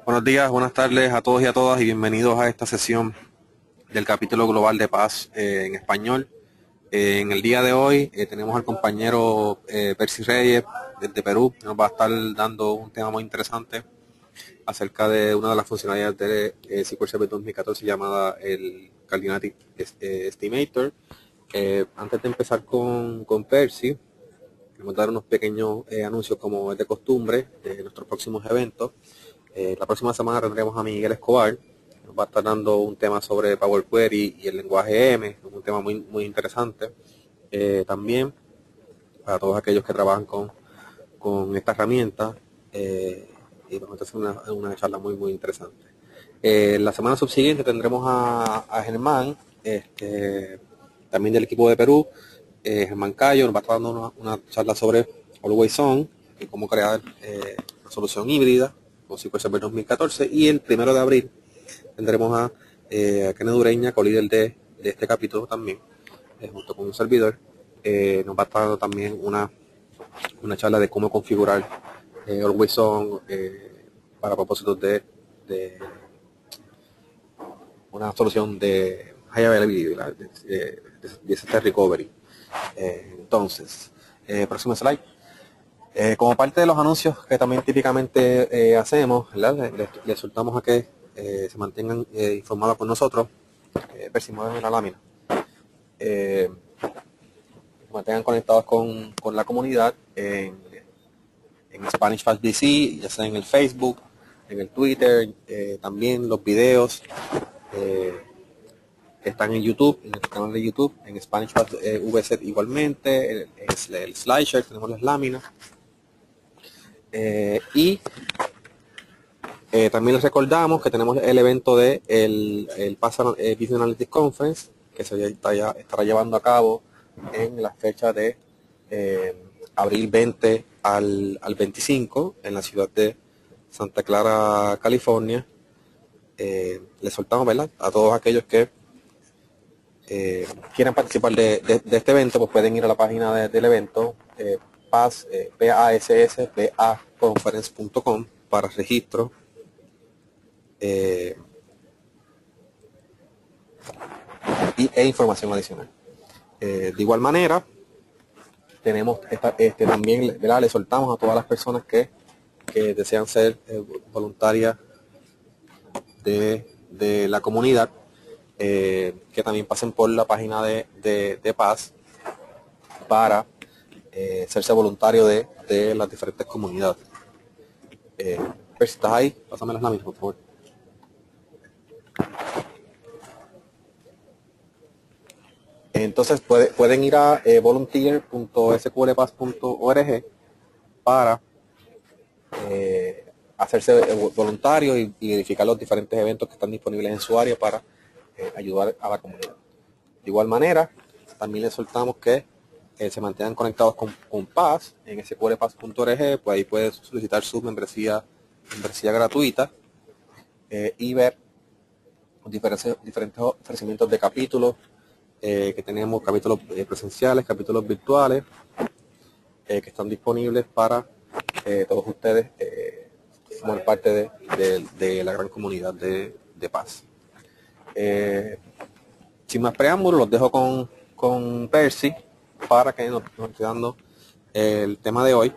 Buenos días, buenas tardes a todos y a todas y bienvenidos a esta sesión del capítulo global de paz en español. En el día de hoy tenemos al compañero Percy Reyes desde Perú, que nos va a estar dando un tema muy interesante acerca de una de las funcionalidades de SQL Server 2014 llamada el Cardinality Estimator. Antes de empezar con Percy, vamos a dar unos pequeños anuncios como es de costumbre de nuestros próximos eventos. La próxima semana tendremos a Miguel Escobar, que nos va a estar dando un tema sobre Power Query y el lenguaje M, un tema muy interesante. También para todos aquellos que trabajan con esta herramienta, y vamos a hacer una charla muy interesante. La semana subsiguiente tendremos a Germán, también del equipo de Perú. Germán Cayo nos va a estar dando una charla sobre Always On y cómo crear una solución híbrida con SQL Server 2014, y el 1 de abril tendremos a Kenneth Ureña, co-líder de este capítulo también, junto con un servidor. Nos va a estar dando también una charla de cómo configurar Always On para propósitos de una solución de high availability, de disaster recovery. Entonces, próximo slide. Como parte de los anuncios que también típicamente hacemos, les soltamos a que se mantengan informados con nosotros. Percibimos en la lámina. Se mantengan conectados con la comunidad en Spanish Fast BC, ya sea en el Facebook, en el Twitter, también los videos están en YouTube, en el canal de YouTube, en Spanish Fast VZ igualmente, el SlideShare, tenemos las láminas. Y también les recordamos que tenemos el evento de el PAS Business Analytics Conference, que estará llevando a cabo en la fecha de abril 20 al 25 en la ciudad de Santa Clara, California. Les soltamos, ¿verdad?, a todos aquellos que quieran participar de este evento, pues pueden ir a la página del evento, PASSPAconference.com, para registro. E información adicional. De igual manera, tenemos también, ¿verdad?, le soltamos a todas las personas que desean ser voluntarias de la comunidad, que también pasen por la página de Paz para hacerse voluntario de las diferentes comunidades. Si estás ahí, pásame las láminas, por favor. Entonces pueden ir a volunteer.sqlpaz.org para hacerse voluntario y verificar los diferentes eventos que están disponibles en su área para ayudar a la comunidad. De igual manera, también les soltamos que se mantengan conectados con Paz en sqlpaz.org, pues ahí pueden solicitar su membresía gratuita y ver los diferentes ofrecimientos de capítulos que tenemos, capítulos presenciales, capítulos virtuales, que están disponibles para todos ustedes formar parte de la gran comunidad de Paz. Sin más preámbulos, los dejo con Percy para que nos esté dando el tema de hoy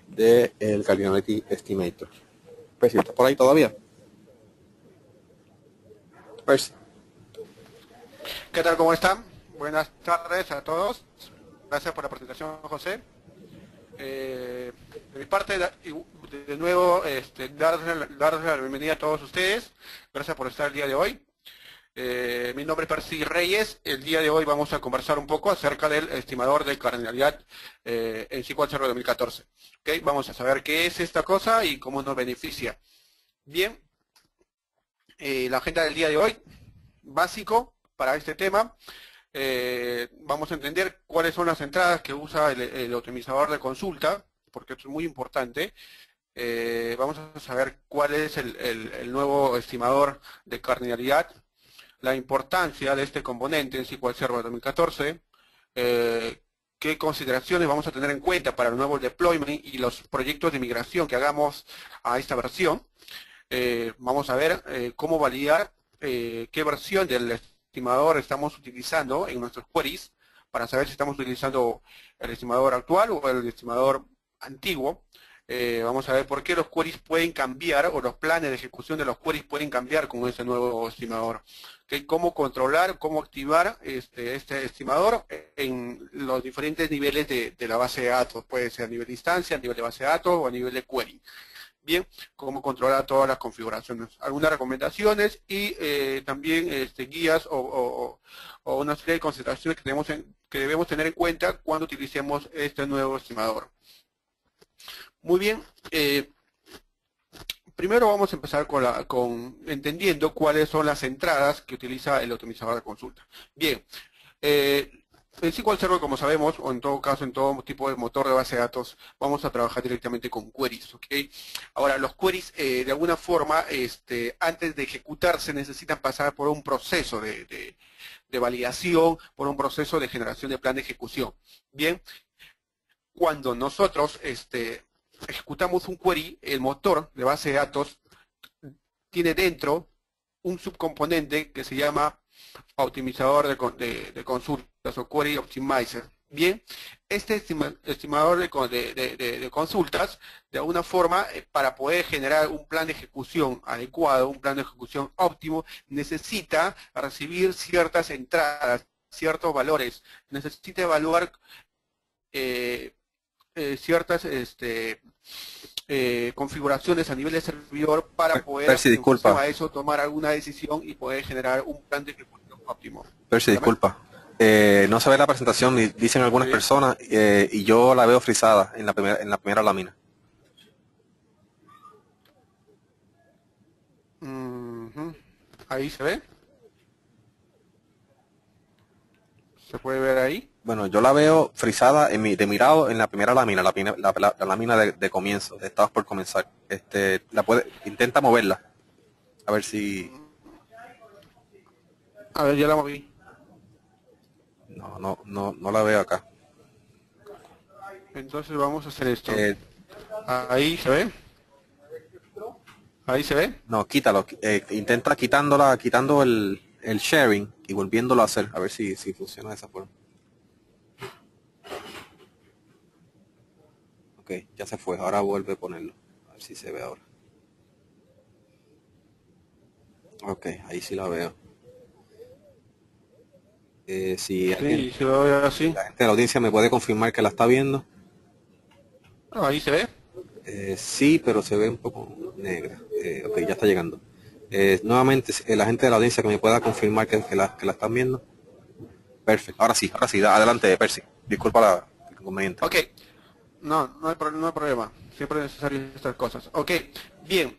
del Cardinality Estimator. Percy, ¿estás por ahí todavía? Percy. ¿Qué tal? ¿Cómo están? Buenas tardes a todos. Gracias por la presentación, José. De mi parte, de nuevo, darles la bienvenida a todos ustedes. Gracias por estar el día de hoy. Mi nombre es Percy Reyes. El día de hoy vamos a conversar un poco acerca del estimador de cardinalidad en SQL Server 2014. ¿Okay? Vamos a saber qué es esta cosa y cómo nos beneficia. Bien, la agenda del día de hoy, básico para este tema. Vamos a entender cuáles son las entradas que usa el optimizador de consulta, porque esto es muy importante. Vamos a saber cuál es el nuevo estimador de cardinalidad, la importancia de este componente en SQL Server 2014, qué qué consideraciones vamos a tener en cuenta para el nuevo deployment y los proyectos de migración que hagamos a esta versión. Vamos a ver cómo validar qué versión del estimador estamos utilizando en nuestros queries para saber si estamos utilizando el estimador actual o el estimador antiguo. Vamos a ver por qué los queries pueden cambiar o los planes de ejecución de los queries pueden cambiar con ese nuevo estimador. ¿Okay? Cómo controlar, cómo activar este estimador en los diferentes niveles de la base de datos. Puede ser a nivel de instancia, a nivel de base de datos o a nivel de query. Bien, cómo controlar todas las configuraciones. Algunas recomendaciones y también guías o una serie de consideraciones que debemos tener en cuenta cuando utilicemos este nuevo estimador. Muy bien, primero vamos a empezar con entendiendo cuáles son las entradas que utiliza el optimizador de consulta. Bien, en SQL Server, como sabemos, o en todo caso en todo tipo de motor de base de datos, vamos a trabajar directamente con queries, ¿ok? Ahora, los queries, de alguna forma, antes de ejecutarse, necesitan pasar por un proceso de validación, por un proceso de generación de plan de ejecución. Bien, cuando nosotros ejecutamos un query, el motor de base de datos tiene dentro un subcomponente que se llama optimizador de consultas o query optimizer. Bien, este estimador de consultas, de alguna forma, para poder generar un plan de ejecución adecuado, un plan de ejecución óptimo, necesita recibir ciertas entradas, ciertos valores, necesita evaluar ciertas configuraciones a nivel de servidor para poder Percy, disculpa. a eso tomar alguna decisión y poder generar un plan de ejecución óptimo. Percy, disculpa. No se ve la presentación, dicen algunas personas, y yo la veo frisada en la primera lámina. Ahí se ve. ¿Se puede ver ahí? Bueno, yo la veo frisada de mirado en la primera lámina, la lámina de comienzo, de estados por comenzar. Intenta moverla. A ver si... A ver, ya la moví. No la veo acá. Entonces vamos a hacer esto. Ahí se ve. Ahí se ve. No, quítalo. Intenta quitando el sharing y volviéndolo a hacer. A ver si funciona de esa forma. Ok, ya se fue. Ahora vuelve a ponerlo. A ver si se ve ahora. Ok, ahí sí la veo. Si alguien, sí, lo veo así. la gente de la audiencia me puede confirmar que la está viendo. Ahí se ve. Sí, pero se ve un poco negra. Ok, ya está llegando. Nuevamente, la gente de la audiencia que me pueda confirmar que la están viendo. Perfecto. Ahora sí, adelante, Percy. Disculpa el inconveniente. Ok. No hay problema. Siempre es necesario estas cosas. Ok, bien.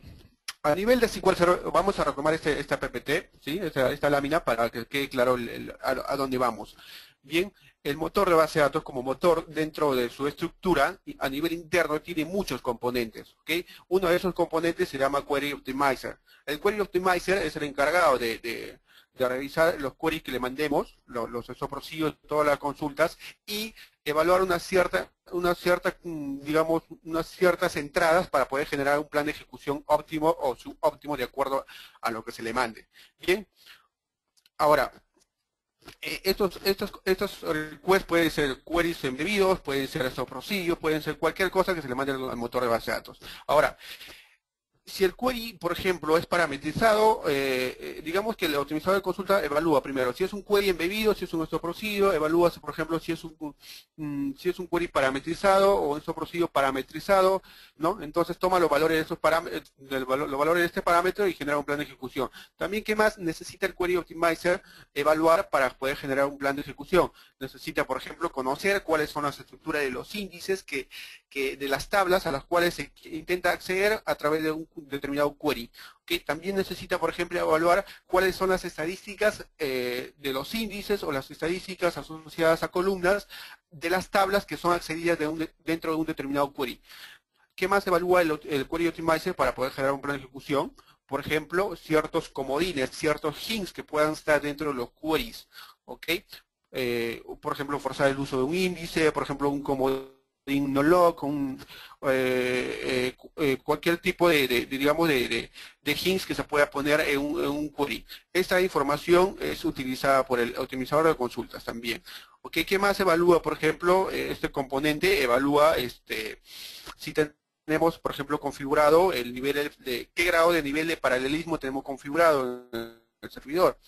A nivel de SQL Server, vamos a retomar esta PPT, ¿sí? esta lámina para que quede claro a dónde vamos. Bien, el motor de base de datos como motor dentro de su estructura a nivel interno tiene muchos componentes. ¿Okay? Uno de esos componentes se llama Query Optimizer. El Query Optimizer es el encargado de revisar los queries que le mandemos, los exoprocillos, todas las consultas, y evaluar unas ciertas entradas para poder generar un plan de ejecución óptimo o subóptimo de acuerdo a lo que se le mande. Bien, ahora, estos requests pueden ser queries embebidos, pueden ser exoprocillos, pueden ser cualquier cosa que se le mande al motor de base de datos. Ahora, si el query, por ejemplo, es parametrizado, digamos que el optimizador de consulta evalúa primero si es un query embebido, si es un exoprocillo, evalúa, por ejemplo, si es un query parametrizado o un exoprocillo parametrizado, ¿no? Entonces toma los valores de esos parámetros, los valores de este parámetro y genera un plan de ejecución. También, ¿qué más necesita el Query Optimizer evaluar para poder generar un plan de ejecución? Necesita, por ejemplo, conocer cuáles son las estructuras de los índices de las tablas a las cuales se intenta acceder a través de un determinado query. ¿Okay? También necesita, por ejemplo, evaluar cuáles son las estadísticas de los índices o las estadísticas asociadas a columnas de las tablas que son accedidas dentro de un determinado query. ¿Qué más evalúa el Query Optimizer para poder generar un plan de ejecución? Por ejemplo, ciertos comodines, ciertos hints que puedan estar dentro de los queries. ¿Okay? por ejemplo, forzar el uso de un índice, por ejemplo, un comodín no lock, cualquier tipo digamos, de hints que se pueda poner en un query. Esta información es utilizada por el optimizador de consultas también. ¿Ok? ¿Qué más evalúa? Por ejemplo, este componente evalúa si tenemos, por ejemplo, configurado el nivel de qué grado de nivel de paralelismo tenemos configurado en el servidor.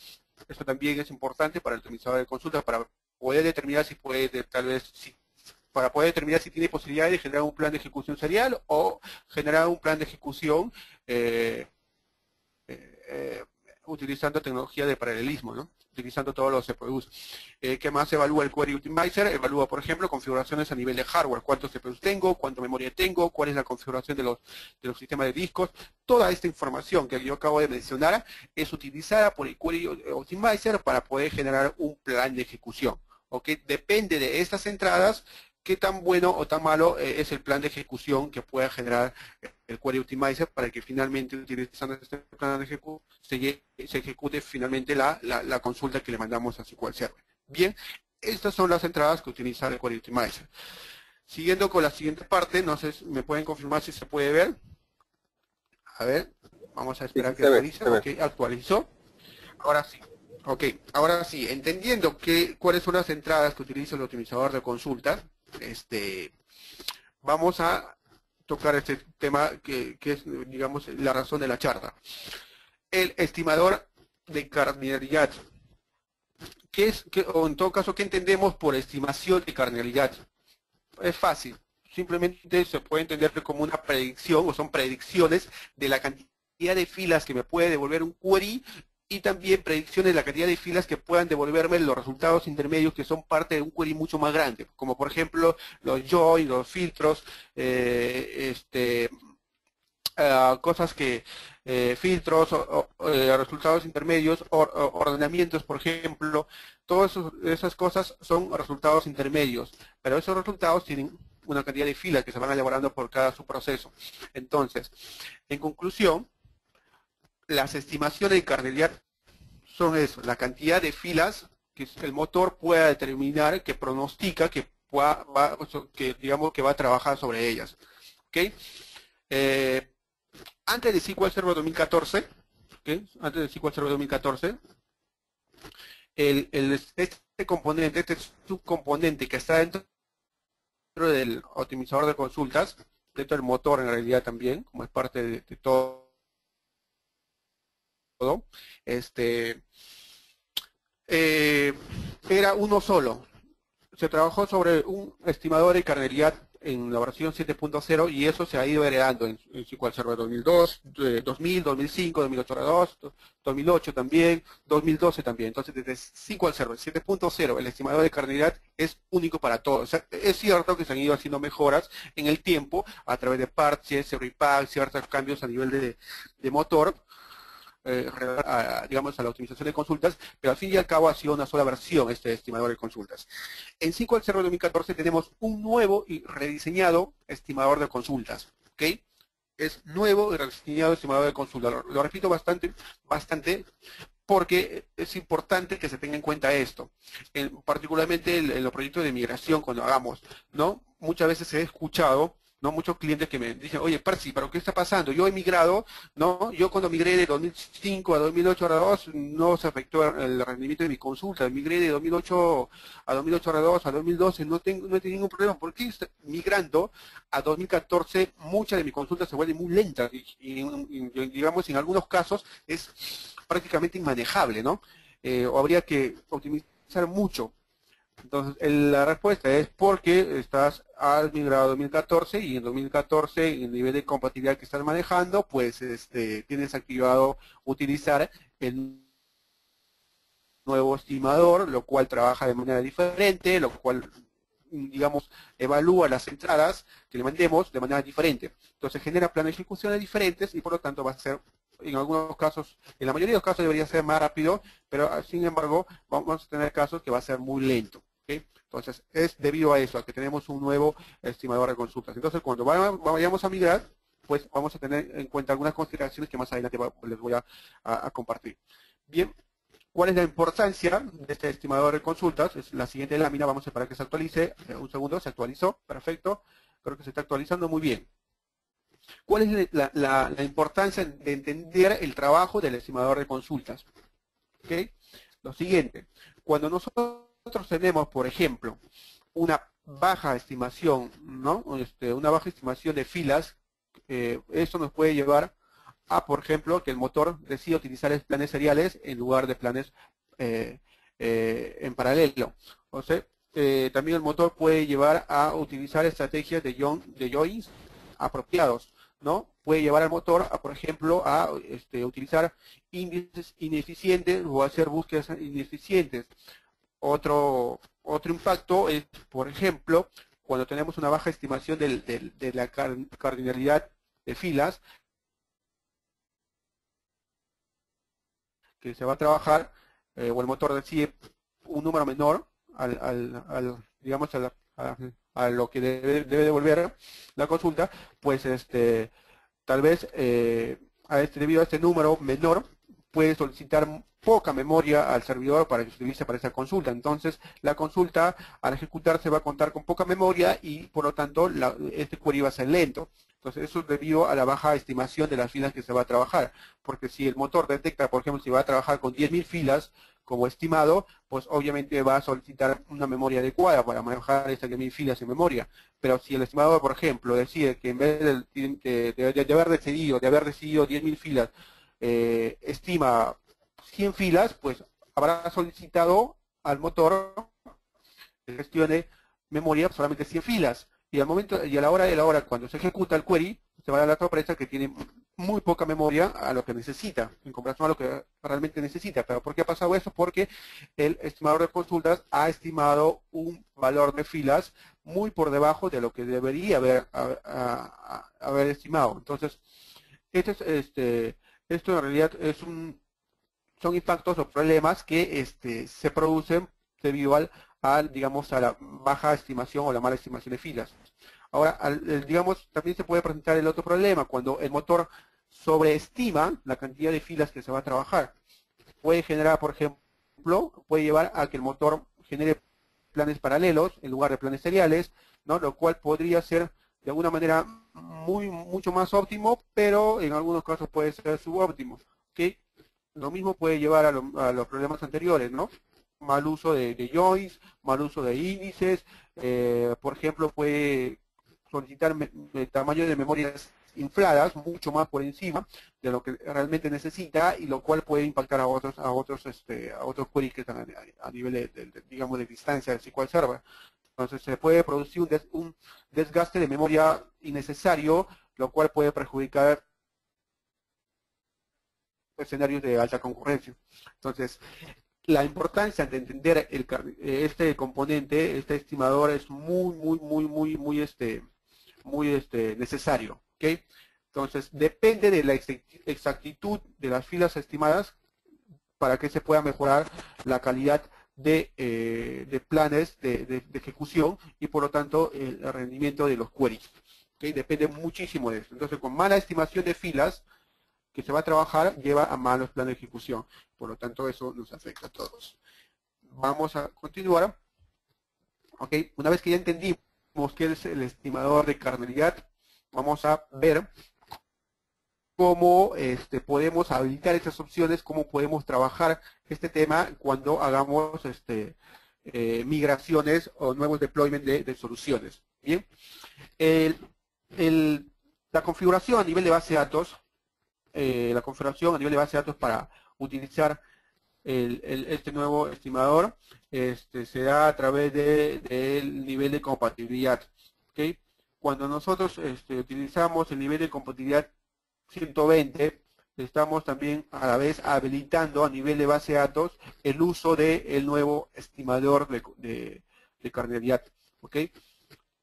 Esto también es importante para el optimizador de consultas para poder determinar si puede, tal vez, para poder determinar si tiene posibilidad de generar un plan de ejecución serial o generar un plan de ejecución utilizando tecnología de paralelismo, ¿no? Utilizando todos los CPUs. ¿Qué más evalúa el Query Optimizer? Evalúa, por ejemplo, configuraciones a nivel de hardware. ¿Cuántos CPUs tengo? ¿Cuánta memoria tengo? ¿Cuál es la configuración de los sistemas de discos? Toda esta información que yo acabo de mencionar es utilizada por el Query Optimizer para poder generar un plan de ejecución. ¿Ok? Depende de estas entradas qué tan bueno o tan malo es el plan de ejecución que pueda generar el Query Optimizer para que finalmente, utilizando este plan de ejecución, se ejecute finalmente la consulta que le mandamos a SQL Server. Bien, estas son las entradas que utiliza el Query Optimizer. Siguiendo con la siguiente parte, no sé, ¿me pueden confirmar si se puede ver? A ver, vamos a esperar que actualice. Ok, actualizó. Ahora sí. Ok, ahora sí, entendiendo cuáles son las entradas que utiliza el optimizador de consultas, vamos a tocar este tema que es, digamos, la razón de la charla. El estimador de cardinalidad. O en todo caso, ¿qué entendemos por estimación de cardinalidad? Es fácil. Simplemente se puede entender como una predicción, o son predicciones de la cantidad de filas que me puede devolver un query y también predicciones de la cantidad de filas que puedan devolverme los resultados intermedios que son parte de un query mucho más grande, como por ejemplo los join, los filtros, cosas que filtros, resultados intermedios, ordenamientos, por ejemplo, todas esas cosas son resultados intermedios, pero esos resultados tienen una cantidad de filas que se van elaborando por cada subproceso. Entonces, en conclusión, las estimaciones de cardinalidad son eso, la cantidad de filas que el motor pueda determinar, que pronostica, digamos que va a trabajar sobre ellas. ¿Okay? Antes de SQL Server 2014, ¿okay? Antes de SQL Server 2014, este componente, este subcomponente que está dentro del optimizador de consultas, dentro del motor en realidad también, como es parte de todo, era uno solo. Se trabajó sobre un estimador de cardinalidad en la versión 7.0 y eso se ha ido heredando en SQL Server 2002, 2000, 2005, 2008, 2008 también, 2012 también. Entonces, desde SQL Server 7.0, el estimador de cardinalidad es único para todos. O sea, es cierto que se han ido haciendo mejoras en el tiempo a través de parches, repack, ciertos cambios a nivel de motor, digamos, a la optimización de consultas, pero al fin y al cabo ha sido una sola versión este estimador de consultas. En SQL Server 2014 tenemos un nuevo y rediseñado estimador de consultas, ¿ok? Es nuevo y rediseñado estimador de consultas. Lo repito bastante, porque es importante que se tenga en cuenta esto, particularmente en los proyectos de migración cuando hagamos, ¿no? Muchas veces he escuchado, ¿no? Muchos clientes que me dicen, oye, Percy, ¿pero qué está pasando? Yo he migrado, ¿no? Yo cuando migré de 2005 a 2008 a 2 no se afectó el rendimiento de mi consulta. Migré de 2008 a 2008 a 2 a 2012, no he tenido ningún problema. ¿Por qué migrando a 2014 muchas de mis consultas se vuelven muy lentas? Y digamos, en algunos casos es prácticamente inmanejable, ¿no? O habría que optimizar mucho. Entonces, la respuesta es porque has migrado a 2014 y en 2014 el nivel de compatibilidad que estás manejando, pues tienes activado utilizar el nuevo estimador, lo cual trabaja de manera diferente, lo cual, digamos, evalúa las entradas que le mandemos de manera diferente. Entonces genera planes de ejecuciones diferentes y por lo tanto va a ser, en algunos casos, en la mayoría de los casos debería ser más rápido, pero sin embargo vamos a tener casos que va a ser muy lento. ¿Okay? Entonces es debido a eso, a que tenemos un nuevo estimador de consultas. Entonces cuando vayamos a migrar, pues vamos a tener en cuenta algunas consideraciones que más adelante les voy a compartir. Bien, ¿Cuál es la importancia de este estimador de consultas? Es la siguiente lámina, vamos a esperar que se actualice. Un segundo, se actualizó, perfecto. Creo que se está actualizando muy bien. ¿Cuál es la importancia de entender el trabajo del estimador de consultas? ¿Okay? Lo siguiente, cuando nosotros tenemos, por ejemplo, una baja estimación, ¿no? Una baja estimación de filas, eso nos puede llevar a, por ejemplo, que el motor decida utilizar planes seriales en lugar de planes en paralelo. O sea, también el motor puede llevar a utilizar estrategias de joins apropiados, ¿no? Puede llevar al motor, por ejemplo, a utilizar índices ineficientes o hacer búsquedas ineficientes. Otro impacto es, por ejemplo, cuando tenemos una baja estimación de la cardinalidad de filas, que se va a trabajar, o el motor decide un número menor digamos, a lo que debe devolver la consulta, pues tal vez debido a este número menor puede solicitar poca memoria al servidor para que se utilice para esa consulta. Entonces, la consulta al ejecutarse va a contar con poca memoria y por lo tanto este query va a ser lento. Entonces, eso es debido a la baja estimación de las filas que se va a trabajar. Porque si el motor detecta, por ejemplo, si va a trabajar con 10.000 filas como estimado, pues obviamente va a solicitar una memoria adecuada para manejar esas 10.000 filas en memoria. Pero si el estimador, por ejemplo, decide que en vez de haber decidido 10.000 filas, estima 100 filas, pues habrá solicitado al motor que gestione memoria solamente 100 filas. Y al momento y a la hora de la hora, cuando se ejecuta el query, se va a dar la sorpresa que tiene muy poca memoria a lo que necesita, en comparación a lo que realmente necesita. ¿Pero por qué ha pasado eso? Porque el estimador de consultas ha estimado un valor de filas muy por debajo de lo que debería haber estimado. Entonces, esto en realidad son impactos o problemas que se producen debido digamos, a la baja estimación o la mala estimación de filas. Ahora, digamos, también se puede presentar el otro problema, cuando el motor sobreestima la cantidad de filas que se va a trabajar. Puede generar, por ejemplo, puede llevar a que el motor genere planes paralelos en lugar de planes seriales, ¿no? Lo cual podría ser de alguna manera mucho más óptimo, pero en algunos casos puede ser subóptimo. ¿Okay? Lo mismo puede llevar a los problemas anteriores, ¿no? Mal uso de joins, mal uso de índices, por ejemplo, puede solicitar tamaño de memorias infladas, mucho más por encima de lo que realmente necesita, y lo cual puede impactar a otros queries que están a nivel digamos, de distancia del SQL Server. Entonces se puede producir un desgaste de memoria innecesario, lo cual puede perjudicar escenarios de alta concurrencia. Entonces, la importancia de entender este componente, este estimador, es muy necesario. ¿Okay? Entonces, depende de la exactitud de las filas estimadas para que se pueda mejorar la calidad de planes de ejecución y por lo tanto el rendimiento de los queries. ¿Okay? Depende muchísimo de eso. Entonces, con mala estimación de filas que se va a trabajar, lleva a malos planes de ejecución. Por lo tanto, eso nos afecta a todos. Vamos a continuar. ¿Okay? Una vez que ya entendimos qué es el estimador de cardinalidad, vamos a ver cómo podemos habilitar estas opciones, cómo podemos trabajar este tema cuando hagamos migraciones o nuevos deployment de soluciones. Bien, la configuración a nivel de base de datos, para utilizar este nuevo estimador se da a través del nivel de compatibilidad. ¿Okay? Cuando nosotros utilizamos el nivel de compatibilidad 120, estamos también a la vez habilitando a nivel de base de datos el uso del nuevo estimador de cardinalidad. ¿Okay?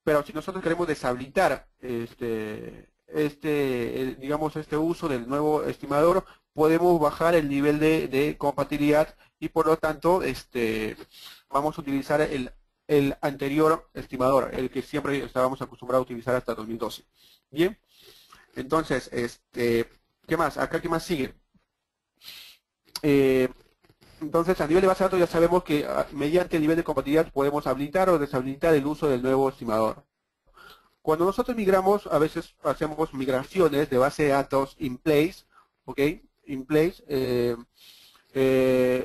Pero si nosotros queremos deshabilitar digamos, este uso del nuevo estimador, podemos bajar el nivel de compatibilidad y por lo tanto vamos a utilizar el anterior estimador, el que siempre estábamos acostumbrados a utilizar hasta 2012. Bien, entonces, ¿qué más? Acá, ¿qué más sigue? Entonces, a nivel de base de datos ya sabemos que mediante el nivel de compatibilidad podemos habilitar o deshabilitar el uso del nuevo estimador. Cuando nosotros migramos, a veces hacemos migraciones de base de datos in place, ¿ok? In place,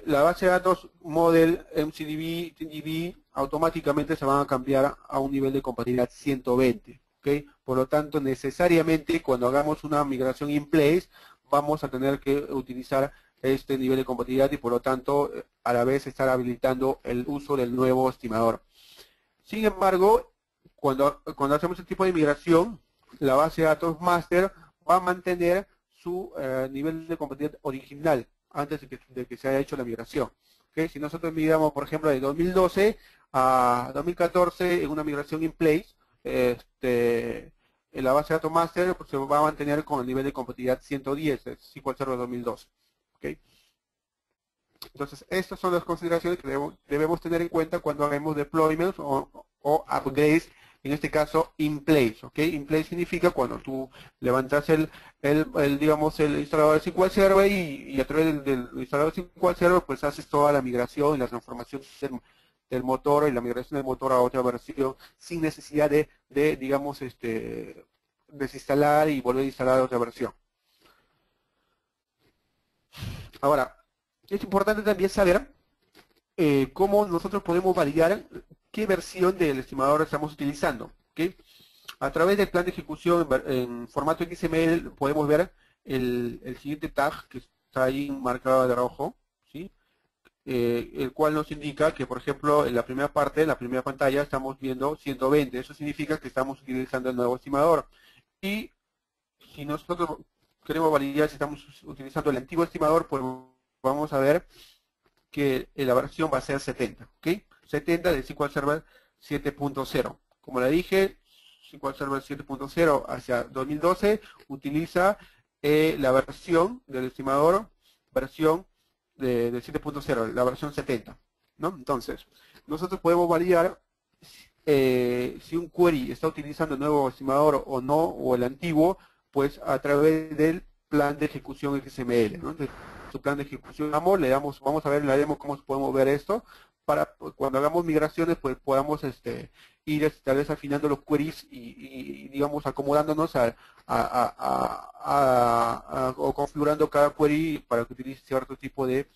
la base de datos model, MCDB, TDB, automáticamente se van a cambiar a un nivel de compatibilidad 120, ¿ok? Por lo tanto, necesariamente cuando hagamos una migración in place, vamos a tener que utilizar este nivel de compatibilidad y por lo tanto, a la vez estar habilitando el uso del nuevo estimador. Sin embargo, cuando hacemos este tipo de migración, la base de datos master va a mantener su nivel de compatibilidad original antes de que se haya hecho la migración. ¿Okay? Si nosotros migramos, por ejemplo, de 2012 a 2014 en una migración in place, en la base de datos master pues, se va a mantener con el nivel de compatibilidad 110, SQL Server 2012. ¿Okay? Entonces, estas son las consideraciones que debemos tener en cuenta cuando hagamos deployments o upgrades, en este caso, in place. ¿Ok? In place significa cuando tú levantas digamos, el instalador de SQL Server y a través del instalador de SQL Server, pues haces toda la migración y la transformación del motor y la migración del motor a otra versión sin necesidad de digamos, desinstalar y volver a instalar otra versión. Ahora, es importante también saber cómo nosotros podemos validar qué versión del estimador estamos utilizando. ¿Okay? A través del plan de ejecución en formato XML podemos ver el siguiente tag que está ahí marcado de rojo, ¿sí? El cual nos indica que, por ejemplo, en la primera parte, en la primera pantalla, estamos viendo 120. Eso significa que estamos utilizando el nuevo estimador. Y si nosotros queremos validar si estamos utilizando el antiguo estimador, pues vamos a ver que la versión va a ser 70, ¿ok? 70 de SQL Server 7.0. Como le dije, SQL Server 7.0 hacia 2012 utiliza la versión del estimador, versión de 7.0, la versión 70, ¿no? Entonces, nosotros podemos validar si un query está utilizando el nuevo estimador o no, o el antiguo, pues a través del plan de ejecución XML, ¿no? De su plan de ejecución, vamos a ver en la demo cómo podemos ver esto, para cuando hagamos migraciones, pues podamos ir tal vez afinando los queries y digamos, acomodándonos o configurando cada query para que utilice cierto tipo de,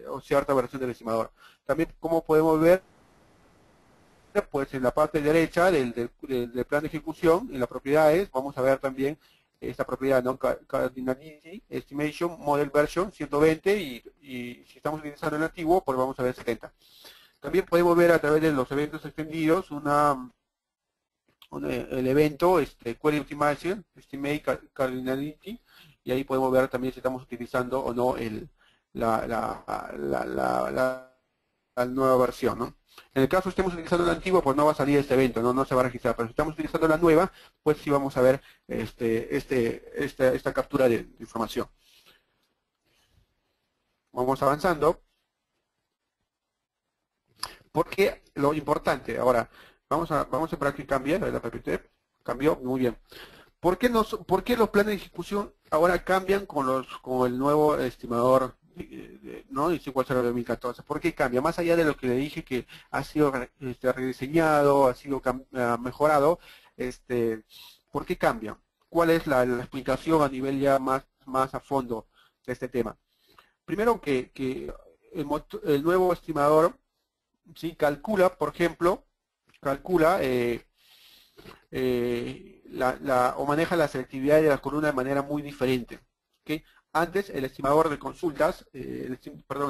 o cierta versión del estimador. También, como podemos ver, pues en la parte derecha del plan de ejecución, en las propiedades, vamos a ver también esta propiedad, ¿no? Cardinality Estimation Model Version 120 y si estamos utilizando el antiguo, pues vamos a ver 70. También podemos ver a través de los eventos extendidos el evento Query Optimization, Estimate Cardinality, y ahí podemos ver también si estamos utilizando o no la nueva versión, ¿no? En el caso que estemos utilizando la antigua, pues no va a salir este evento, no se va a registrar. Pero si estamos utilizando la nueva, pues sí vamos a ver esta captura de información. Vamos avanzando. Porque lo importante, ahora, vamos a esperar que cambie, la PPT, cambió, muy bien. ¿Por qué los planes de ejecución ahora cambian con el nuevo estimador, ¿no? Y SQL Server 2014? ¿Por qué cambia? Más allá de lo que le dije que ha sido rediseñado, ha sido mejorado, ¿por qué cambia? ¿Cuál es la explicación a nivel ya más a fondo de este tema? Primero que el nuevo estimador, ¿sí? Calcula, por ejemplo, o maneja la selectividad de las columnas de manera muy diferente. ¿Okay? Antes, el estimador de consultas, el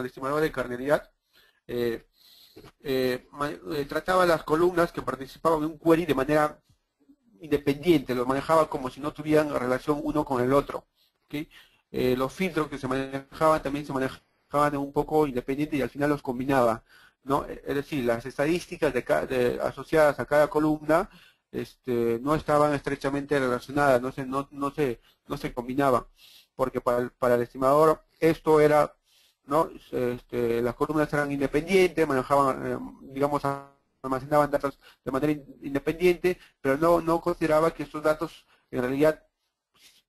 estimador de carnalidad, trataba las columnas que participaban en un query de manera independiente, lo manejaba como si no tuvieran relación uno con el otro. ¿Okay? Los filtros que se manejaban también se manejaban un poco independiente y al final los combinaba, ¿no? Es decir, las estadísticas asociadas a cada columna no estaban estrechamente relacionadas, no se combinaban, porque para el estimador esto era, ¿no? Las columnas eran independientes, manejaban, digamos, almacenaban datos de manera independiente, pero no consideraba que estos datos en realidad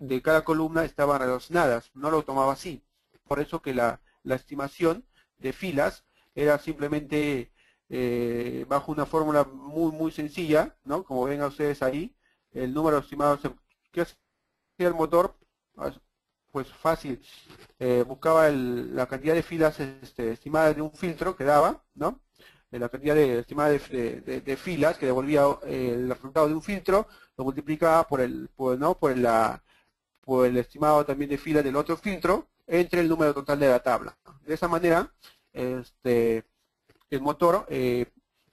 de cada columna estaban relacionadas, no lo tomaba así. Por eso que la estimación de filas era simplemente bajo una fórmula muy sencilla, ¿no? Como ven a ustedes ahí, el número estimado, ¿qué hacía el motor? Pues fácil, buscaba la cantidad de filas estimadas de un filtro que daba, ¿no? La cantidad estimada de filas que devolvía el resultado de un filtro, lo multiplicaba ¿no? por el estimado también de filas del otro filtro entre el número total de la tabla. De esa manera, el motor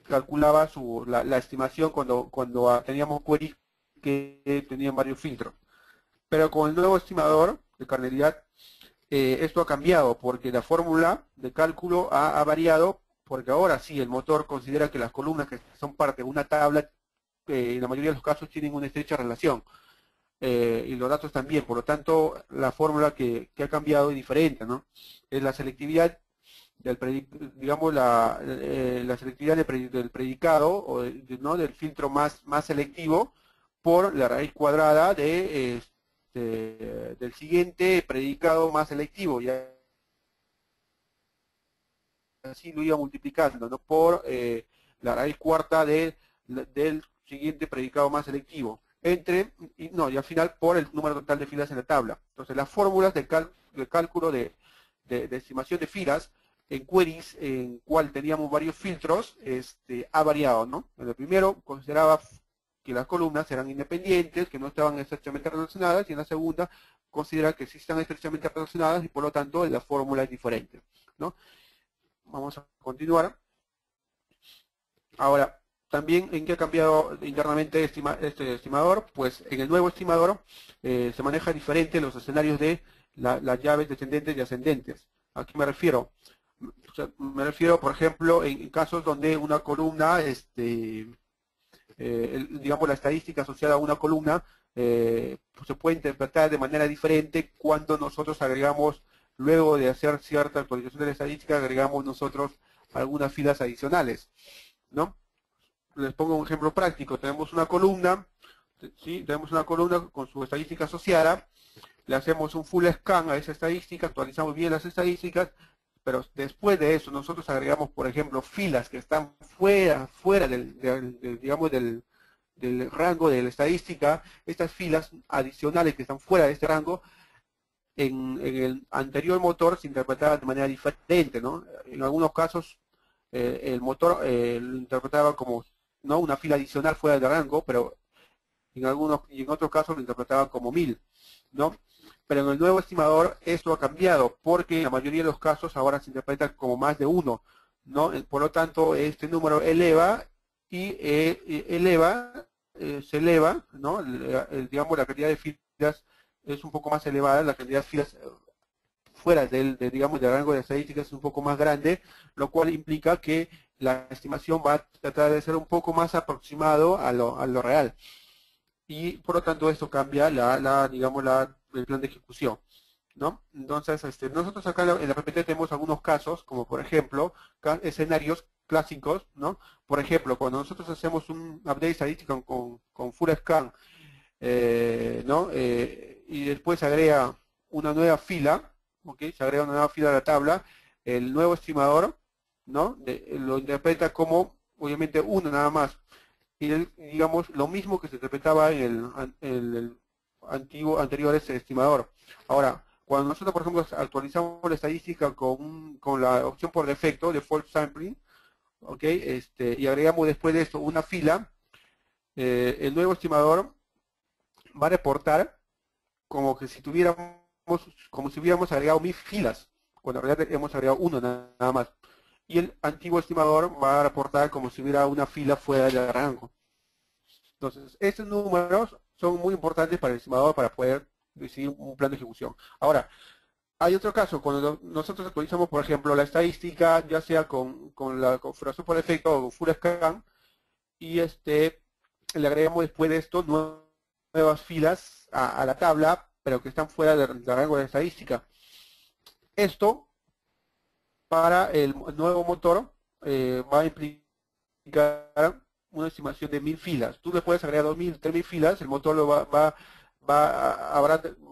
calculaba la estimación cuando teníamos queries que tenían varios filtros. Pero con el nuevo estimador de carnalidad, esto ha cambiado porque la fórmula de cálculo ha variado, porque ahora sí el motor considera que las columnas que son parte de una tabla, en la mayoría de los casos tienen una estrecha relación. Y los datos también, por lo tanto la fórmula que ha cambiado es diferente, ¿no? Es la selectividad digamos la selectividad del predicado o ¿no? del filtro más selectivo por la raíz cuadrada del siguiente predicado más selectivo, y así lo iba multiplicando, ¿no? Por la raíz cuarta del siguiente predicado más selectivo y al final por el número total de filas en la tabla. Entonces las fórmulas de cálculo de estimación de filas en queries en cual teníamos varios filtros ha variado, ¿no? En el primero consideraba que las columnas eran independientes, que no estaban estrechamente relacionadas, y en la segunda considera que sí están estrechamente relacionadas y por lo tanto la fórmula es diferente, ¿no? Vamos a continuar. Ahora, también, ¿en qué ha cambiado internamente este estimador? Pues en el nuevo estimador se maneja diferente los escenarios de las llaves descendentes y ascendentes. ¿A qué me refiero? Me refiero, por ejemplo, en casos donde una columna, digamos la estadística asociada a una columna, pues se puede interpretar de manera diferente cuando nosotros agregamos, luego de hacer cierta actualización de la estadística, agregamos nosotros algunas filas adicionales, ¿no? Les pongo un ejemplo práctico. Tenemos una columna, ¿sí? Tenemos una columna con su estadística asociada, le hacemos un full scan a esa estadística, actualizamos bien las estadísticas, pero después de eso nosotros agregamos, por ejemplo, filas que están fuera digamos, del rango de la estadística. Estas filas adicionales que están fuera de este rango, en el anterior motor se interpretaban de manera diferente, ¿no? En algunos casos el motor lo interpretaba como, ¿no?, una fila adicional fuera del rango, pero en otros casos lo interpretaba como 1000, ¿no? Pero en el nuevo estimador esto ha cambiado, porque en la mayoría de los casos ahora se interpreta como más de 1, ¿no? Por lo tanto, este número eleva y se eleva, ¿no? Digamos, la cantidad de filas es un poco más elevada, la cantidad de filas fuera digamos, del rango de estadísticas es un poco más grande, lo cual implica que la estimación va a tratar de ser un poco más aproximado a lo real. Y por lo tanto esto cambia digamos, el plan de ejecución, ¿no? Entonces, nosotros acá en la PPT tenemos algunos casos, como por ejemplo, escenarios clásicos, ¿no? Por ejemplo, cuando nosotros hacemos un update estadístico con full scan, ¿no? Y después se agrega una nueva fila, ¿ok? Se agrega una nueva fila a la tabla, el nuevo estimador, ¿no? Lo interpreta como, obviamente, uno nada más. Y digamos, lo mismo que se interpretaba en el anterior estimador. Ahora, cuando nosotros, por ejemplo, actualizamos la estadística con la opción por defecto, default sampling, ¿ok? Y agregamos después de esto una fila, el nuevo estimador va a reportar como si hubiéramos agregado 1000 filas, cuando en realidad hemos agregado uno nada más. Y el antiguo estimador va a reportar como si hubiera una fila fuera del rango. Entonces, estos números son muy importantes para el estimador para poder decidir un plan de ejecución. Ahora, hay otro caso, cuando nosotros actualizamos, por ejemplo, la estadística, ya sea con la configuración por defecto o full scan, y le agregamos después de esto nuevas filas a la tabla, pero que están fuera del rango de estadística. Esto, para el nuevo motor, va a implicar una estimación de 1000 filas. Tú le puedes agregar 2000, 3000 filas, el motor lo va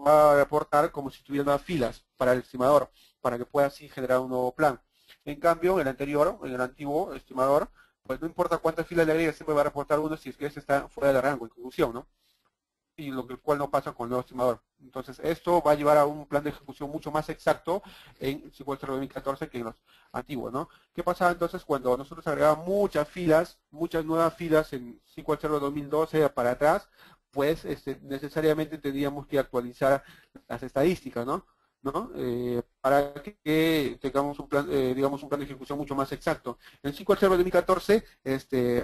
a reportar como si tuviera más filas para el estimador, para que pueda así generar un nuevo plan. En cambio, en el anterior, en el antiguo estimador, pues no importa cuántas filas le agregue, siempre va a reportar uno si es que ese está fuera de rango en conclusión, ¿no? Y lo que cual no pasa con el nuevo estimador. Entonces, esto va a llevar a un plan de ejecución mucho más exacto en SQL Server 2014 que en los antiguos, ¿no? ¿Qué pasaba entonces cuando nosotros agregábamos muchas filas, muchas nuevas filas en SQL Server 2012 para atrás? Pues necesariamente tendríamos que actualizar las estadísticas, ¿no? Para que tengamos un plan, digamos, un plan de ejecución mucho más exacto. En SQL Server 2014,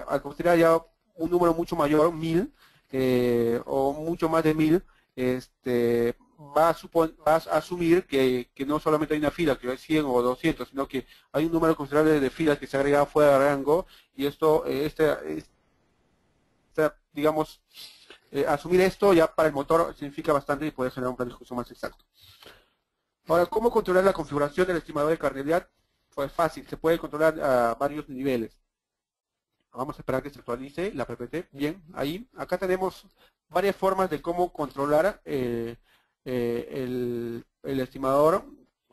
al considerar ya un número mucho mayor, 1000, o mucho más de 1000, vas a asumir que no solamente hay una fila, que hay 100 o 200, sino que hay un número considerable de filas que se agrega fuera de rango, y esto, digamos, asumir esto ya para el motor significa bastante y puede generar un plan de ejecución más exacto. Ahora, ¿cómo controlar la configuración del estimador de carnalidad? Pues fácil, se puede controlar a varios niveles. Vamos a esperar que se actualice la PPT. Bien, ahí, acá tenemos varias formas de cómo controlar el estimador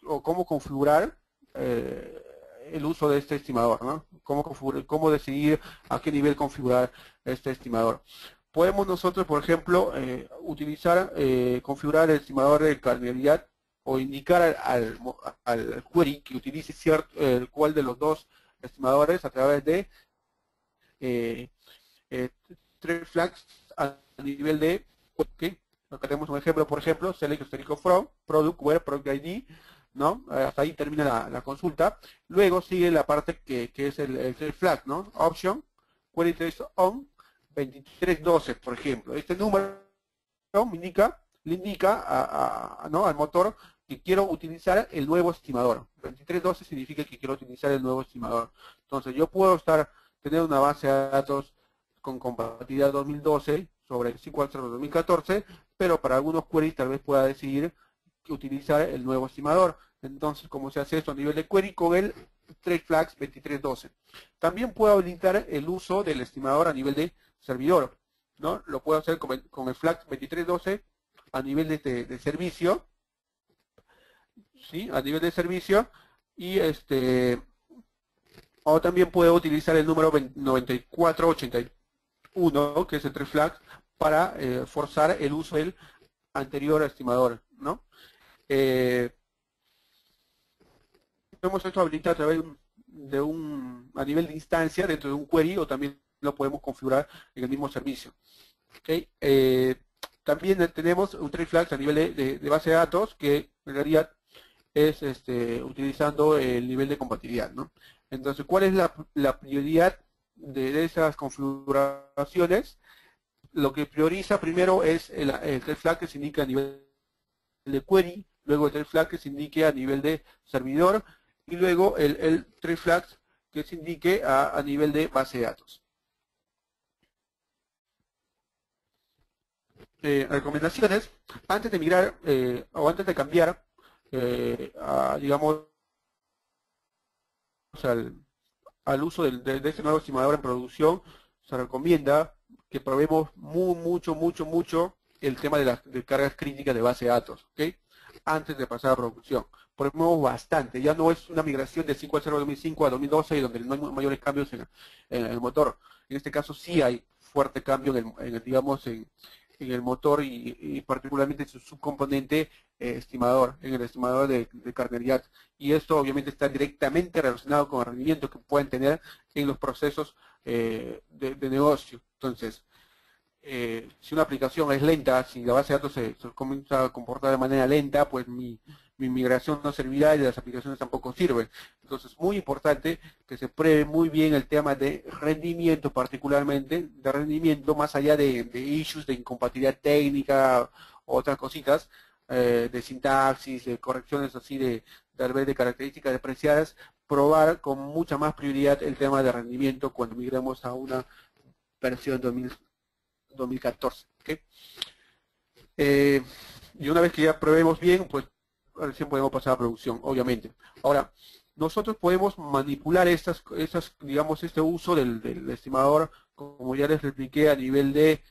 o cómo configurar el uso de este estimador, ¿no? Cómo decidir a qué nivel configurar este estimador. Podemos nosotros, por ejemplo, configurar el estimador de carnalidad o indicar al query que utilice el cual de los dos estimadores a través de tres flags a nivel de, okay. Acá tenemos un ejemplo, por ejemplo, select histórico from, product, where, product ID, ¿no? Hasta ahí termina la consulta. Luego sigue la parte que es el thread flag, ¿no? Option, query trace on, 2312, por ejemplo. Este número le indica ¿no? al motor que quiero utilizar el nuevo estimador. 2312 significa que quiero utilizar el nuevo estimador. Entonces yo puedo tener una base de datos con compatibilidad 2012 sobre SQL Server 2014, pero para algunos queries tal vez pueda decidir utilizar el nuevo estimador. Entonces, ¿cómo se hace esto a nivel de query? Con el thread flags 2312. También puedo habilitar el uso del estimador a nivel de servidor, ¿no? Lo puedo hacer con el flag 2312 a nivel de servicio, ¿sí? A nivel de servicio, y o también puedo utilizar el número 9481, que es el thread flag, para forzar el uso del anterior estimador, ¿no? Hemos hecho habilitar a través a nivel de instancia dentro de un query, o también lo podemos configurar en el mismo servicio. ¿Okay? También tenemos un thread flag a nivel de base de datos, que en realidad es utilizando el nivel de compatibilidad, ¿no? Entonces, ¿cuál es la prioridad de esas configuraciones? Lo que prioriza primero es el thread flag que se indica a nivel de query, luego el thread flag que se indique a nivel de servidor, y luego el thread flag que se indique a nivel de base de datos. Recomendaciones: antes de migrar o antes de cambiar digamos al uso de este nuevo estimador en producción, se recomienda que probemos mucho el tema de cargas críticas de base de datos, ¿okay? Antes de pasar a producción. Probemos bastante, ya no es una migración de SQL Server 2005 a 2012 donde no hay mayores cambios en el motor. En este caso sí hay fuerte cambio digamos, en el motor y particularmente en su subcomponente estimador, en el estimador de carnalidad. Y esto obviamente está directamente relacionado con el rendimiento que pueden tener en los procesos de negocio. Entonces, si una aplicación es lenta, si la base de datos se comienza a comportar de manera lenta, pues mi migración no servirá y las aplicaciones tampoco sirven. Entonces, muy importante que se pruebe muy bien el tema de rendimiento, particularmente de rendimiento, más allá de issues de incompatibilidad técnica, otras cositas, de sintaxis, de correcciones así tal vez de características despreciadas, probar con mucha más prioridad el tema de rendimiento cuando migremos a una versión 2014. ¿Okay? Y una vez que ya probemos bien, pues recién podemos pasar a producción, obviamente. Ahora, nosotros podemos manipular digamos, este uso del estimador, como ya les expliqué, a nivel de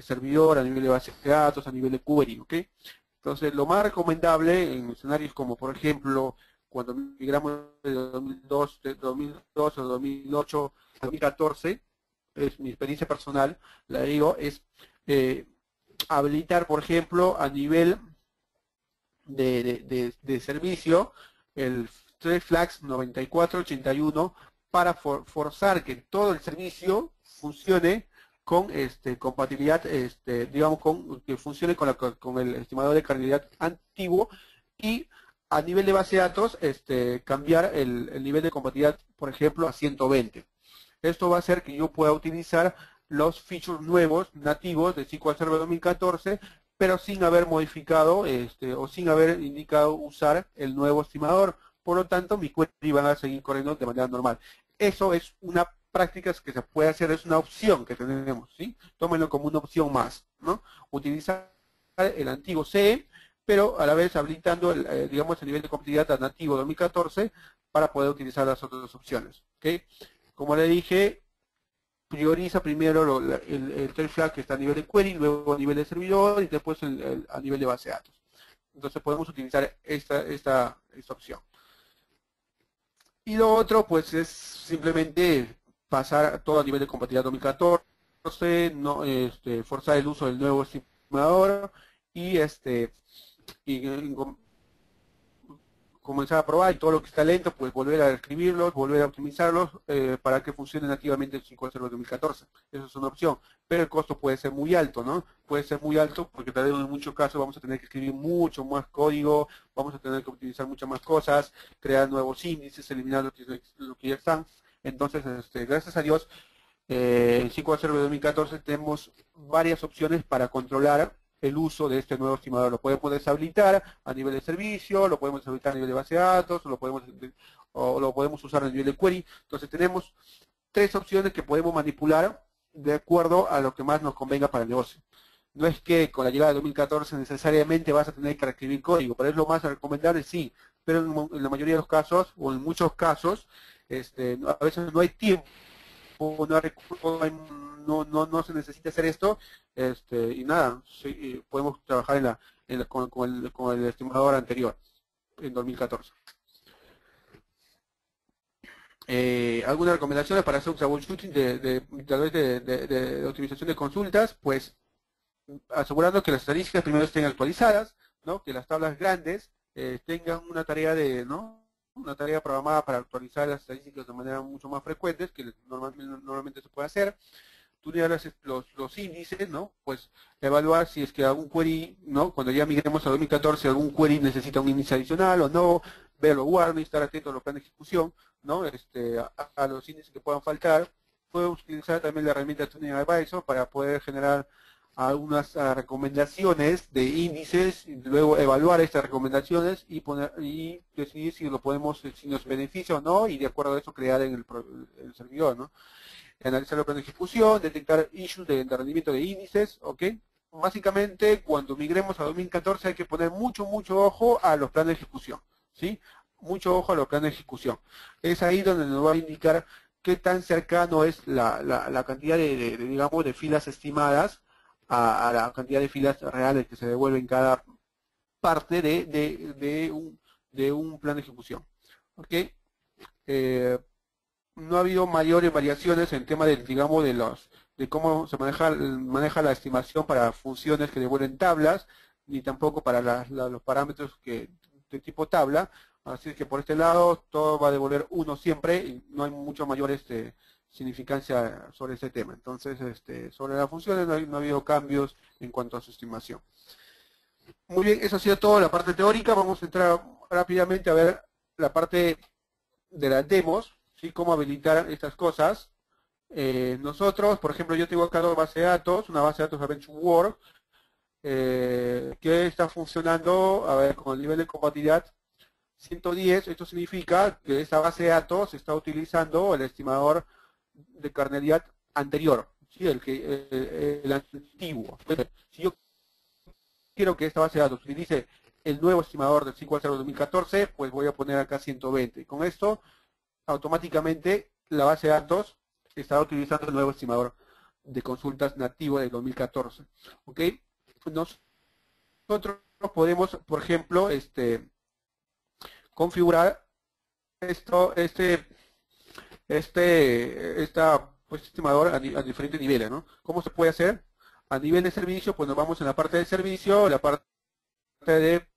servidor, a nivel de base de datos, a nivel de query, ¿ok? Entonces, lo más recomendable en escenarios como, por ejemplo, cuando migramos de 2002 o 2008 a 2014, es mi experiencia personal, la digo, es habilitar, por ejemplo, a nivel de servicio, el Trade Flags 9481 para forzar que todo el servicio funcione con compatibilidad, digamos, que funcione con el estimador de carnalidad antiguo, y a nivel de base de datos, cambiar el nivel de compatibilidad, por ejemplo, a 120. Esto va a hacer que yo pueda utilizar los features nuevos, nativos de SQL Server 2014, pero sin haber modificado o sin haber indicado usar el nuevo estimador. Por lo tanto, mis queries van a seguir corriendo de manera normal. Eso es una práctica que se puede hacer, es una opción que tenemos, ¿sí? Tómenlo como una opción más, ¿no? Utilizar el antiguo CE, pero a la vez habilitando, digamos, el nivel de compatibilidad nativo 2014 para poder utilizar las otras opciones, ¿ok? Como le dije, prioriza primero el trade flag que está a nivel de query, luego a nivel de servidor y después a nivel de base de datos. Entonces podemos utilizar esta opción. Y lo otro, pues, es simplemente pasar todo a nivel de compatibilidad 2014, no, forzar el uso del nuevo estimador y, y comenzar a probar, y todo lo que está lento, pues volver a escribirlos, volver a optimizarlos para que funcione nativamente el SQL Server 2014. Esa es una opción, pero el costo puede ser muy alto, ¿no? Puede ser muy alto porque tal vez en muchos casos vamos a tener que escribir mucho más código, vamos a tener que utilizar muchas más cosas, crear nuevos índices, eliminar lo que ya están. Entonces, gracias a Dios, en SQL Server 2014 tenemos varias opciones para controlar el uso de este nuevo estimador. Lo podemos deshabilitar a nivel de servicio, lo podemos deshabilitar a nivel de base de datos, o lo podemos usar a nivel de query. Entonces tenemos tres opciones que podemos manipular de acuerdo a lo que más nos convenga para el negocio. No es que con la llegada de 2014 necesariamente vas a tener que reescribir código, pero es lo más recomendable, sí, pero en la mayoría de los casos, o en muchos casos, a veces no hay tiempo, no se necesita hacer esto, y nada, sí, podemos trabajar con el estimador anterior, en 2014. Algunas recomendaciones para hacer un troubleshooting tal vez de optimización de consultas, pues asegurando que las estadísticas primero estén actualizadas, ¿no? Que las tablas grandes tengan una tarea una tarea programada para actualizar las estadísticas de manera mucho más frecuente, que normalmente se puede hacer. Estudiar los índices, ¿no? Pues evaluar si es que algún query, ¿no? Cuando ya migremos a 2014, algún query necesita un índice adicional o no, ver los warnings, estar atento a los planes de ejecución, ¿no? A los índices que puedan faltar. Podemos utilizar también la herramienta Tuning Advisor para poder generar algunas recomendaciones de índices, y luego evaluar estas recomendaciones y decidir si nos beneficia o no, y de acuerdo a eso crear en el servidor, ¿no? Analizar el plan de ejecución, detectar issues de rendimiento de índices, ¿ok? Básicamente, cuando migremos a 2014 hay que poner mucho ojo a los planes de ejecución, ¿sí? Mucho ojo a los planes de ejecución. Es ahí donde nos va a indicar qué tan cercano es la cantidad digamos, de filas estimadas a la cantidad de filas reales que se devuelven cada parte de un plan de ejecución, ¿ok? No ha habido mayores variaciones en tema digamos, de cómo se maneja la estimación para funciones que devuelven tablas, ni tampoco para los parámetros de tipo tabla. Así que por este lado todo va a devolver 1 siempre y no hay mucho mayor significancia sobre este tema. Entonces, sobre las funciones no ha habido cambios en cuanto a su estimación. Muy bien, eso ha sido todo la parte teórica. Vamos a entrar rápidamente a ver la parte de las demos. ¿Sí? Cómo habilitar estas cosas. Nosotros, por ejemplo, yo tengo acá una base de datos Adventure World, que está funcionando, a ver, con el nivel de compatibilidad 110. Esto significa que esta base de datos está utilizando el estimador de carnalidad anterior, ¿sí? El antiguo. Entonces, si yo quiero que esta base de datos utilice el nuevo estimador del SQL Server 2014, pues voy a poner acá 120. Con esto, automáticamente la base de datos estará utilizando el nuevo estimador de consultas nativo del 2014. ¿Ok? Nosotros podemos, por ejemplo, configurar esto, pues, estimador a diferentes niveles, ¿no? ¿Cómo se puede hacer? A nivel de servicio, pues nos vamos en la parte de servicio, la parte de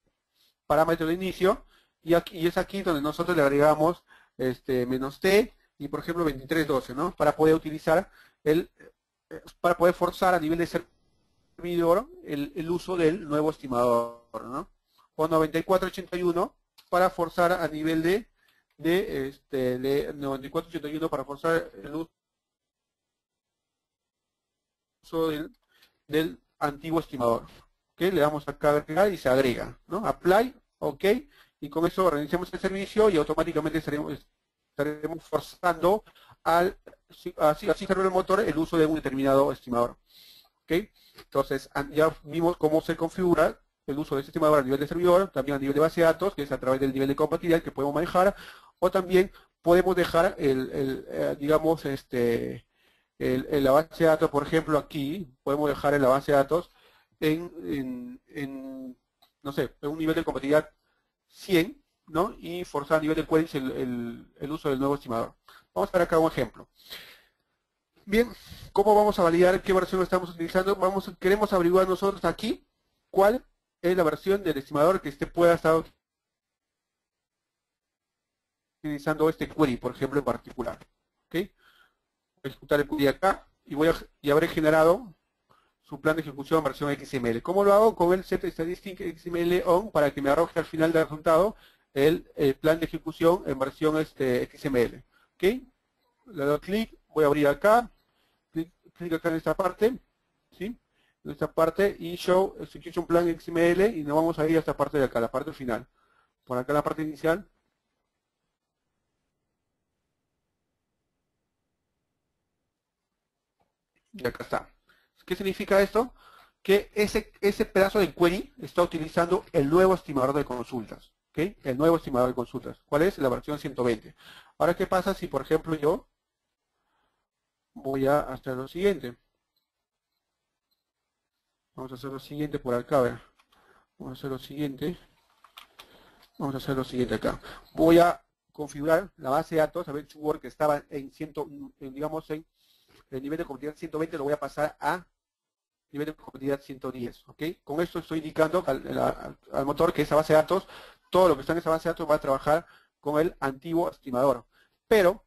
parámetros de inicio, y es aquí donde nosotros le agregamos menos T y por ejemplo 2312, ¿no? Para poder utilizar para poder forzar a nivel de servidor el uso del nuevo estimador, ¿no? O 9481 para forzar a nivel de 9481 para forzar el uso del antiguo estimador. ¿Ok? Le damos acá a agregar y se agrega, ¿no? Apply, ok, y con eso reiniciamos el servicio y automáticamente estaremos forzando así cerró el motor el uso de un determinado estimador. ¿Ok? Entonces ya vimos cómo se configura el uso de este estimador a nivel de servidor, también a nivel de base de datos, que es a través del nivel de compatibilidad que podemos manejar, o también podemos dejar digamos, la base de datos, por ejemplo, aquí, podemos dejar en la base de datos no sé, en un nivel de compatibilidad 100, ¿no? Y forzar a nivel de queries el uso del nuevo estimador. Vamos a ver acá un ejemplo. Bien, ¿cómo vamos a validar qué versión estamos utilizando? Queremos averiguar nosotros aquí cuál es la versión del estimador que pueda estar utilizando este query, por ejemplo, en particular. ¿Ok? Voy a ejecutar el query acá y habré generado su plan de ejecución en versión XML. ¿Cómo lo hago? Con el set statistic XML on para que me arroje al final del resultado el plan de ejecución en versión XML. ¿Ok? Le doy clic, voy a abrir acá, clic acá en esta parte, ¿sí? En esta parte y show execution plan XML y nos vamos a ir a esta parte de acá, la parte final. Por acá la parte inicial. Y acá está. ¿Qué significa esto? Que ese pedazo de query está utilizando el nuevo estimador de consultas. ¿Ok? El nuevo estimador de consultas. ¿Cuál es? La versión 120. Ahora, ¿qué pasa si, por ejemplo, yo voy a hacer lo siguiente? Vamos a hacer lo siguiente por acá, a ver. Vamos a hacer lo siguiente. Vamos a hacer lo siguiente acá. Voy a configurar la base de datos, a ver, Word que estaba digamos, en el nivel de compatibilidad 120, lo voy a pasar a nivel de compatibilidad 110, ¿ok? Con esto estoy indicando al motor que esa base de datos, todo lo que está en esa base de datos va a trabajar con el antiguo estimador. Pero,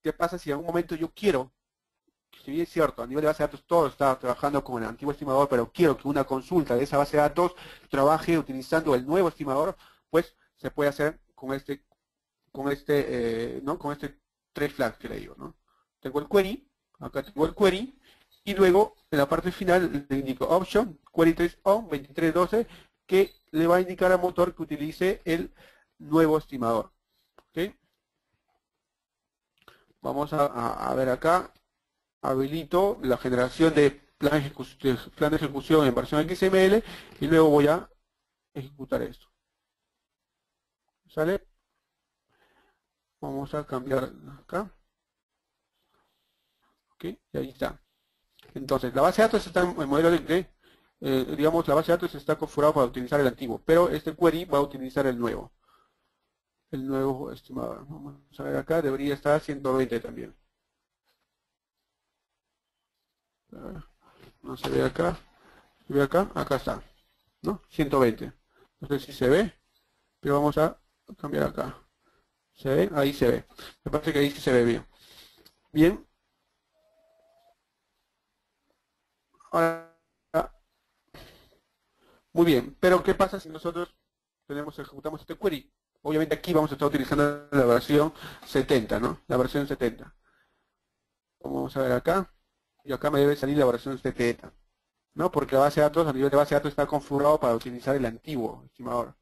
¿qué pasa si en algún momento yo quiero, si bien es cierto, a nivel de base de datos todo está trabajando con el antiguo estimador, pero quiero que una consulta de esa base de datos trabaje utilizando el nuevo estimador, pues se puede hacer ¿no? Con este tres flags que le digo, ¿no? Tengo el query, acá tengo el query, y luego en la parte final le indico option, query trace on 2312, que le va a indicar al motor que utilice el nuevo estimador. ¿Ok? Vamos a ver acá, habilito la generación de plan de ejecución en versión XML y luego voy a ejecutar esto. ¿Sale? Vamos a cambiar acá. ¿Ok? Y ahí está. Entonces, la base de datos está en modelo digamos, la base de datos está configurada para utilizar el antiguo, pero este query va a utilizar el nuevo. El nuevo estimador. Vamos a ver acá, debería estar 120 también. No se ve acá. ¿Se ve acá? Acá está. ¿No? 120. No sé si se ve, pero vamos a cambiar acá. ¿Se ve? Ahí se ve. Me parece que ahí sí se ve bien. Bien. Ahora, muy bien. Pero ¿qué pasa si nosotros ejecutamos este query? Obviamente aquí vamos a estar utilizando la versión 70, ¿no? La versión 70. Vamos a ver acá. Y acá me debe salir la versión 70. ¿No? Porque la base de datos, a nivel de base de datos, está configurado para utilizar el antiguo estimador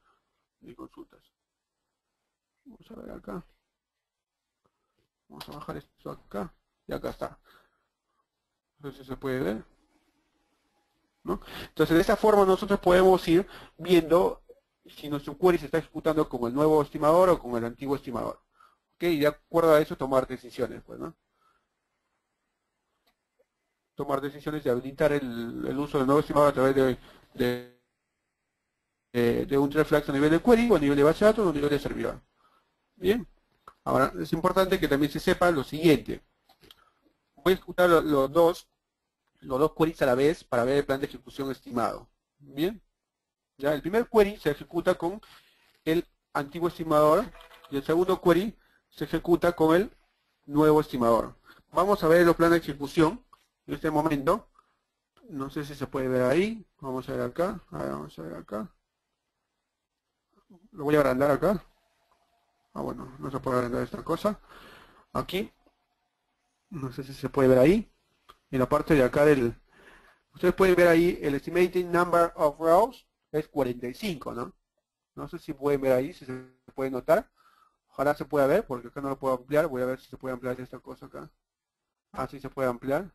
de consultas. Vamos a ver acá. Vamos a bajar esto acá. Y acá está. No sé si se puede ver. ¿No? Entonces, de esta forma nosotros podemos ir viendo si nuestro query se está ejecutando con el nuevo estimador o con el antiguo estimador. ¿Ok? Y de acuerdo a eso tomar decisiones, pues, ¿no? Tomar decisiones de habilitar el uso del nuevo estimador a través de de un thread flags a nivel de query, o a nivel de base de datos, o a nivel de servidor. Bien. Ahora, es importante que también se sepa lo siguiente. Voy a ejecutar los dos queries a la vez para ver el plan de ejecución estimado. Bien. Ya, el primer query se ejecuta con el antiguo estimador y el segundo query se ejecuta con el nuevo estimador. Vamos a ver los planes de ejecución en este momento. No sé si se puede ver ahí. Vamos a ver acá. A ver, vamos a ver acá. Lo voy a agrandar acá. Ah, bueno, no se puede agrandar esta cosa. Aquí. No sé si se puede ver ahí. En la parte de acá del... Ustedes pueden ver ahí el estimated number of rows es 45, ¿no? No sé si pueden ver ahí, si se puede notar. Ojalá se pueda ver, porque acá no lo puedo ampliar. Voy a ver si se puede ampliar esta cosa acá. Ah, sí se puede ampliar.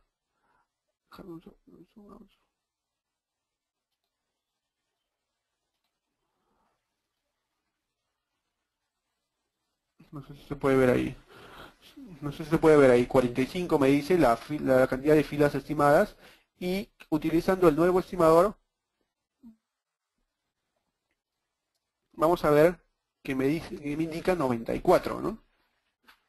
No sé si se puede ver ahí. No sé si se puede ver ahí. 45 me dice la cantidad de filas estimadas. Y utilizando el nuevo estimador, vamos a ver que que me indica 94, ¿no?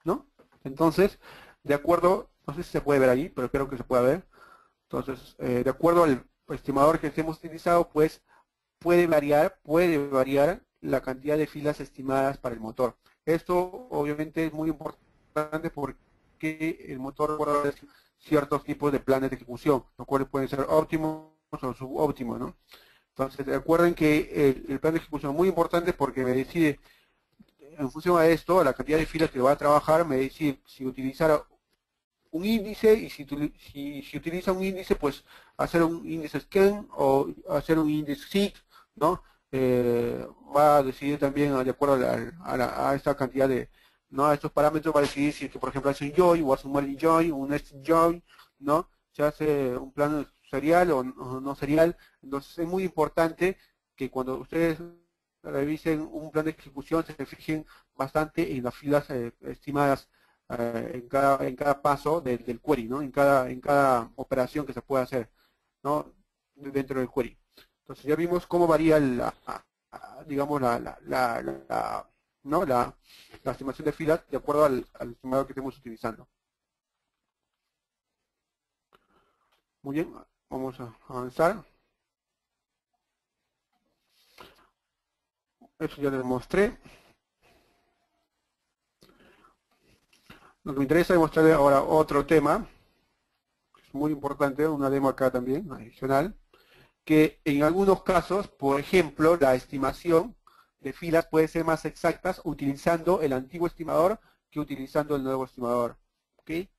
¿No? Entonces, de acuerdo, no sé si se puede ver ahí, pero creo que se puede ver. Entonces, de acuerdo al estimador que hemos utilizado, pues puede variar la cantidad de filas estimadas para el motor. Esto obviamente es muy importante porque el motor recuerda ciertos tipos de planes de ejecución, los cuales pueden ser óptimos o subóptimos, ¿no? Entonces, recuerden que el plan de ejecución es muy importante porque me decide, en función a esto, a la cantidad de filas que va a trabajar, me decide si utilizar un índice y si utiliza un índice, pues hacer un índice scan o hacer un índice SIG, ¿no? Va a decidir también de acuerdo a esta cantidad de, ¿no? A estos parámetros va a decidir si, por ejemplo, hace un join o hace un merge join, un nested join, ¿no? Se hace un plano serial o no serial. Entonces es muy importante que cuando ustedes revisen un plan de ejecución se fijen bastante en las filas estimadas en cada paso del query, ¿no? En cada operación que se puede hacer, ¿no? Dentro del query. Entonces ya vimos cómo varía digamos ¿no? la estimación de filas de acuerdo al estimador que estemos utilizando. Muy bien, vamos a avanzar. Eso ya les mostré. Lo que me interesa es mostrarles ahora otro tema, que es muy importante, una demo acá también, adicional, que en algunos casos, por ejemplo, la estimación de filas puede ser más exactas utilizando el antiguo estimador que utilizando el nuevo estimador. ¿Okay?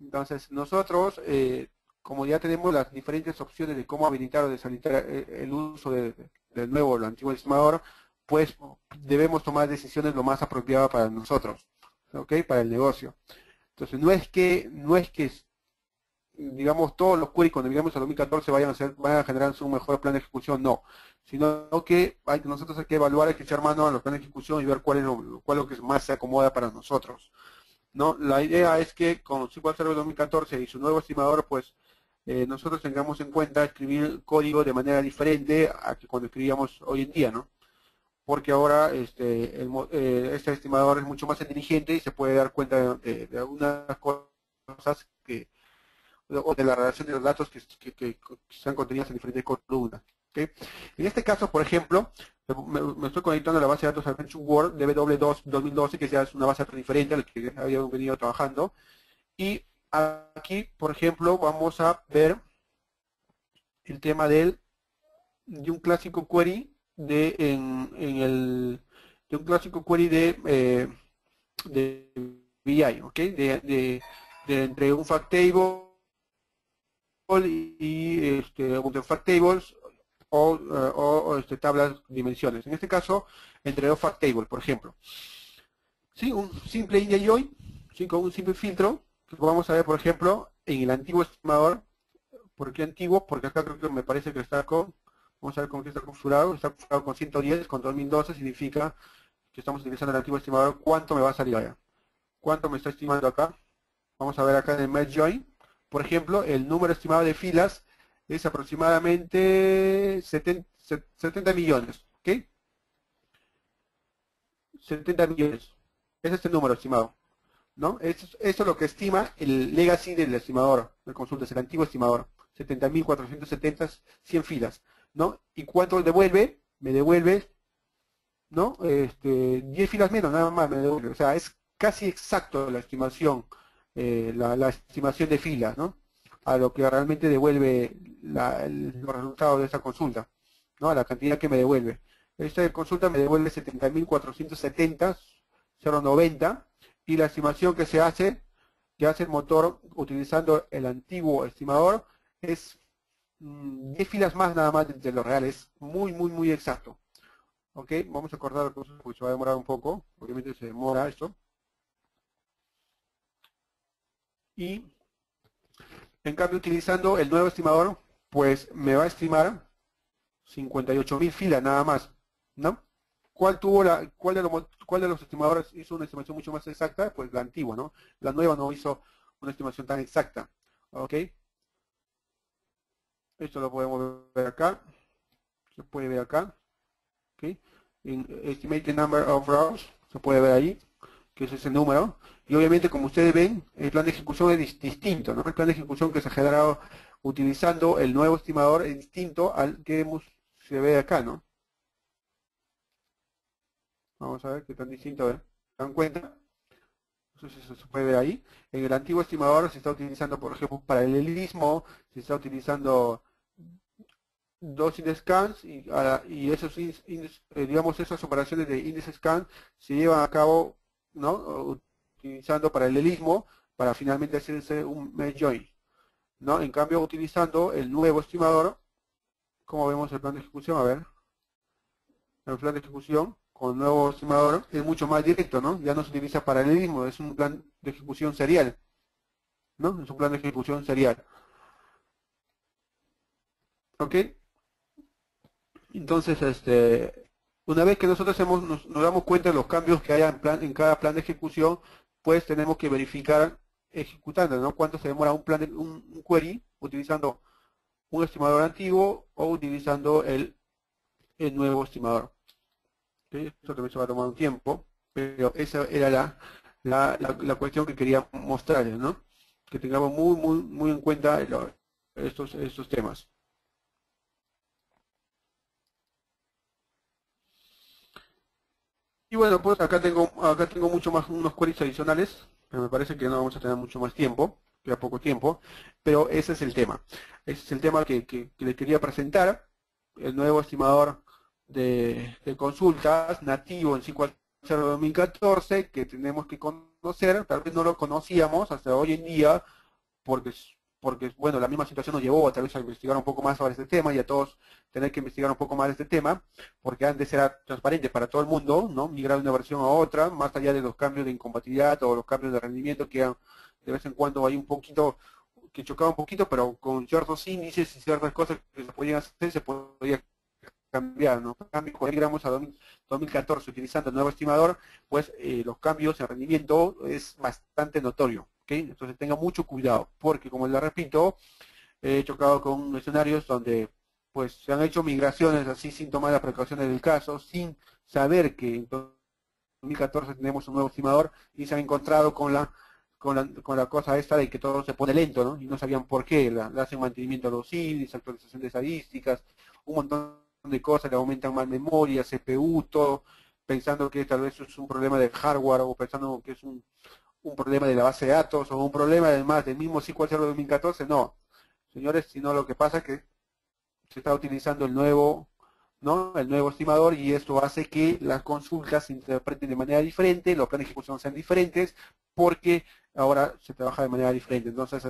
Entonces, nosotros, como ya tenemos las diferentes opciones de cómo habilitar o deshabilitar el uso del nuevo o el antiguo estimador, pues debemos tomar decisiones lo más apropiadas para nosotros, ¿ok? Para el negocio. Entonces, no es que digamos, todos los queries cuando lleguemos al 2014 vayan a generar un mejor plan de ejecución, no. Sino que nosotros hay que evaluar, hay que echar mano a los planes de ejecución y ver cuál es lo que más se acomoda para nosotros. ¿No? La idea es que con SQL Server 2014 y su nuevo estimador, pues nosotros tengamos en cuenta escribir código de manera diferente a que cuando escribíamos hoy en día, ¿no? Porque ahora este estimador es mucho más inteligente y se puede dar cuenta de algunas cosas o de la relación de los datos que están contenidos en diferentes columnas. ¿Okay? En este caso, por ejemplo, me estoy conectando a la base de datos Adventure World DB2 2012, que ya es una base de datos diferente a la que habíamos venido trabajando. Y aquí, por ejemplo, vamos a ver el tema de un clásico query de un clásico query de BI, ¿ok? De entre un fact table y fact tables o tablas dimensiones. En este caso, entre dos fact tables, por ejemplo. ¿Sí? Un simple india join, ¿sí? Con un simple filtro, que vamos a ver, por ejemplo, en el antiguo estimador. ¿Por qué antiguo? Porque acá creo que me parece que está con, vamos a ver con qué está configurado con 110, con 2012 significa que estamos utilizando el antiguo estimador. ¿Cuánto me va a salir allá? ¿Cuánto me está estimando acá? Vamos a ver acá en el merge join. Por ejemplo, el número estimado de filas es aproximadamente 70 millones. ¿ok? 70 millones. Ese es el número estimado, ¿no? Eso es lo que estima el legacy del estimador de consultas, el antiguo estimador. 70.470, 100 filas, ¿no? ¿Y cuánto devuelve? Me devuelve, ¿no? 10 filas menos, nada más me devuelve. O sea, es casi exacto la estimación, la estimación de filas, ¿no? A lo que realmente devuelve los resultados de esa consulta, ¿no? A la cantidad que me devuelve. Esta consulta me devuelve 70.470, 0,90, y la estimación que hace el motor utilizando el antiguo estimador, es 10 filas más nada más de lo real. Es muy, muy, muy exacto. Ok, vamos a acordar el proceso porque se va a demorar un poco. Obviamente se demora esto. Y en cambio, utilizando el nuevo estimador, pues me va a estimar 58.000 filas nada más, ¿no? ¿Cuál de los estimadores hizo una estimación mucho más exacta? Pues la antigua, ¿no? La nueva no hizo una estimación tan exacta. ¿Ok? Esto lo podemos ver acá. Se puede ver acá. ¿Ok? En Estimated Number of Rows, se puede ver ahí, que ese es el número. Y obviamente, como ustedes ven, el plan de ejecución es distinto, ¿no? El plan de ejecución que se ha generado utilizando el nuevo estimador es distinto al que se ve acá, ¿no? Vamos a ver qué tan distinto es. ¿Se dan cuenta? Entonces eso se puede ver ahí. En el antiguo estimador se está utilizando, por ejemplo, paralelismo, se está utilizando dos index scans y esos digamos, esas operaciones de index scan se llevan a cabo, ¿no? Utilizando paralelismo para finalmente hacerse un merge join, ¿no? En cambio, utilizando el nuevo estimador, como vemos el plan de ejecución, a ver, el plan de ejecución con el nuevo estimador es mucho más directo, ¿no? Ya no se utiliza paralelismo, es un plan de ejecución serial, ¿no? Es un plan de ejecución serial. ¿Ok? Entonces, una vez que nosotros nos damos cuenta de los cambios que haya en cada plan de ejecución, pues tenemos que verificar ejecutando, ¿no? Cuánto se demora un query utilizando un estimador antiguo o utilizando el nuevo estimador. ¿Sí? Esto también se va a tomar un tiempo, pero esa era la cuestión que quería mostrarles, ¿no? Que tengamos muy, muy, muy en cuenta estos temas. Y bueno, pues acá tengo mucho más, unos queries adicionales, pero me parece que no vamos a tener mucho más tiempo, queda poco tiempo, pero ese es el tema. Ese es el tema que le quería presentar, el nuevo estimador de consultas nativo en SQL Server 2014, que tenemos que conocer, tal vez no lo conocíamos hasta hoy en día, porque, bueno, la misma situación nos llevó tal vez a investigar un poco más sobre este tema y a todos tener que investigar un poco más de este tema, porque antes era transparente para todo el mundo, ¿no? Migrar de una versión a otra, más allá de los cambios de incompatibilidad o los cambios de rendimiento que de vez en cuando hay un poquito, que chocaba un poquito, pero con ciertos índices y ciertas cosas que se podían hacer, se podía cambiar, ¿no? En cambio, cuando migramos a 2014 utilizando el nuevo estimador, pues los cambios en rendimiento es bastante notorio, ¿ok? Entonces tenga mucho cuidado, porque como les repito, he chocado con escenarios donde pues se han hecho migraciones así sin tomar las precauciones del caso, sin saber que en 2014 tenemos un nuevo estimador y se han encontrado con la cosa esta de que todo se pone lento, ¿no? Y no sabían por qué, le hacen mantenimiento a los índices, actualización de estadísticas, un montón de cosas, le aumentan más memoria, CPU, todo, pensando que tal vez es un problema de hardware o pensando que es un problema de la base de datos o un problema además del mismo SQL Server 2014, no. Señores, sino lo que pasa es que se está utilizando el nuevo, ¿no? El nuevo estimador y esto hace que las consultas se interpreten de manera diferente, los planes de ejecución sean diferentes, porque ahora se trabaja de manera diferente. Entonces,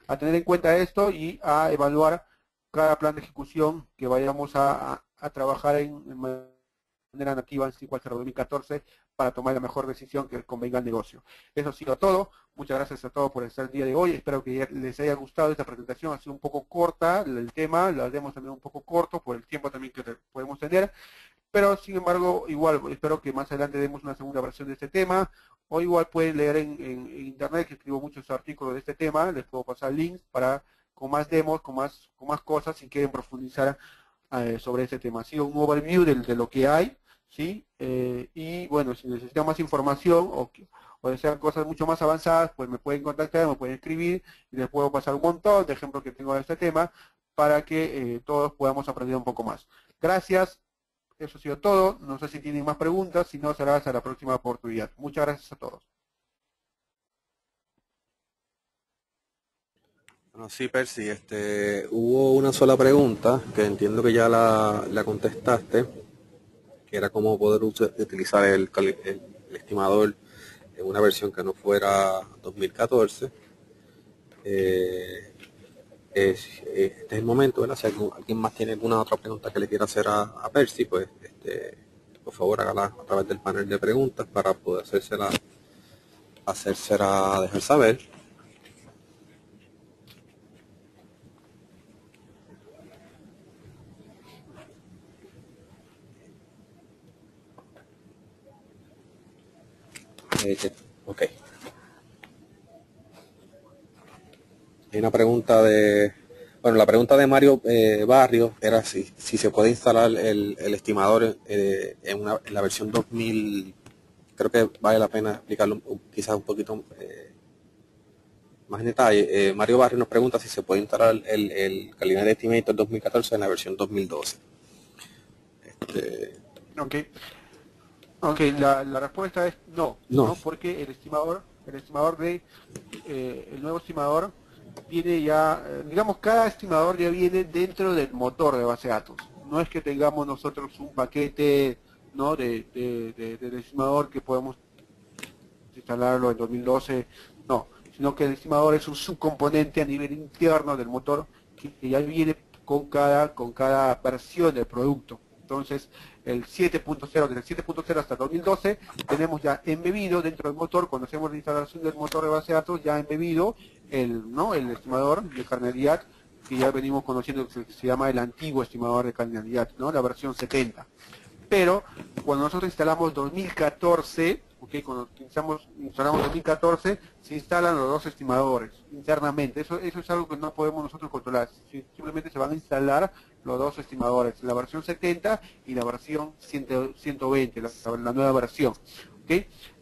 a tener en cuenta esto y a evaluar cada plan de ejecución que vayamos a trabajar en manera nativa en SQL Server 2014 para tomar la mejor decisión que convenga al negocio. Eso ha sido todo. Muchas gracias a todos por estar el día de hoy. Espero que les haya gustado esta presentación. Ha sido un poco corta el tema, lo haremos también un poco corto por el tiempo también que podemos tener. Pero sin embargo, igual espero que más adelante demos una segunda versión de este tema. O igual pueden leer en internet, que escribo muchos artículos de este tema. Les puedo pasar links con más demos, con más cosas si quieren profundizar sobre este tema. Ha sido un overview de lo que hay, ¿sí? Y bueno, si necesitan más información o desean cosas mucho más avanzadas, pues me pueden contactar, me pueden escribir y les puedo pasar un montón de ejemplos que tengo de este tema para que todos podamos aprender un poco más. Gracias, eso ha sido todo. No sé si tienen más preguntas, si no será hasta la próxima oportunidad. Muchas gracias a todos. Bueno, sí, Percy, hubo una sola pregunta que entiendo que ya la contestaste, que era cómo poder utilizar el estimador en una versión que no fuera 2014. Este es el momento, ¿verdad? Si alguien más tiene alguna otra pregunta que le quiera hacer a Percy, pues por favor hágala a través del panel de preguntas para poder hacérsela dejar saber. Ok. Hay una pregunta la pregunta de Mario Barrios era si se puede instalar el estimador en la versión 2000. Creo que vale la pena explicarlo quizás un poquito más en detalle. Mario Barrios nos pregunta si se puede instalar el Calinari Estimator 2014 en la versión 2012. Ok, la respuesta es no, No. porque el estimador el nuevo estimador viene ya, digamos, cada estimador ya viene dentro del motor de base de datos. No es que tengamos nosotros un paquete, ¿no? del estimador que podemos instalarlo en 2012, no, sino que el estimador es un subcomponente a nivel interno del motor que ya viene con cada versión del producto. Entonces, el 7.0, desde el 7.0 hasta el 2012, tenemos ya embebido dentro del motor, cuando hacemos la instalación del motor de base de datos, ya embebido el estimador de carnalidad, que ya venimos conociendo, que se llama el antiguo estimador de carnalidad, ¿no? La versión 70. Pero cuando nosotros instalamos 2014, cuando instalamos 2014, se instalan los dos estimadores internamente. Eso es algo que no podemos nosotros controlar. Simplemente se van a instalar los dos estimadores, la versión 70 y la versión 120, la nueva versión.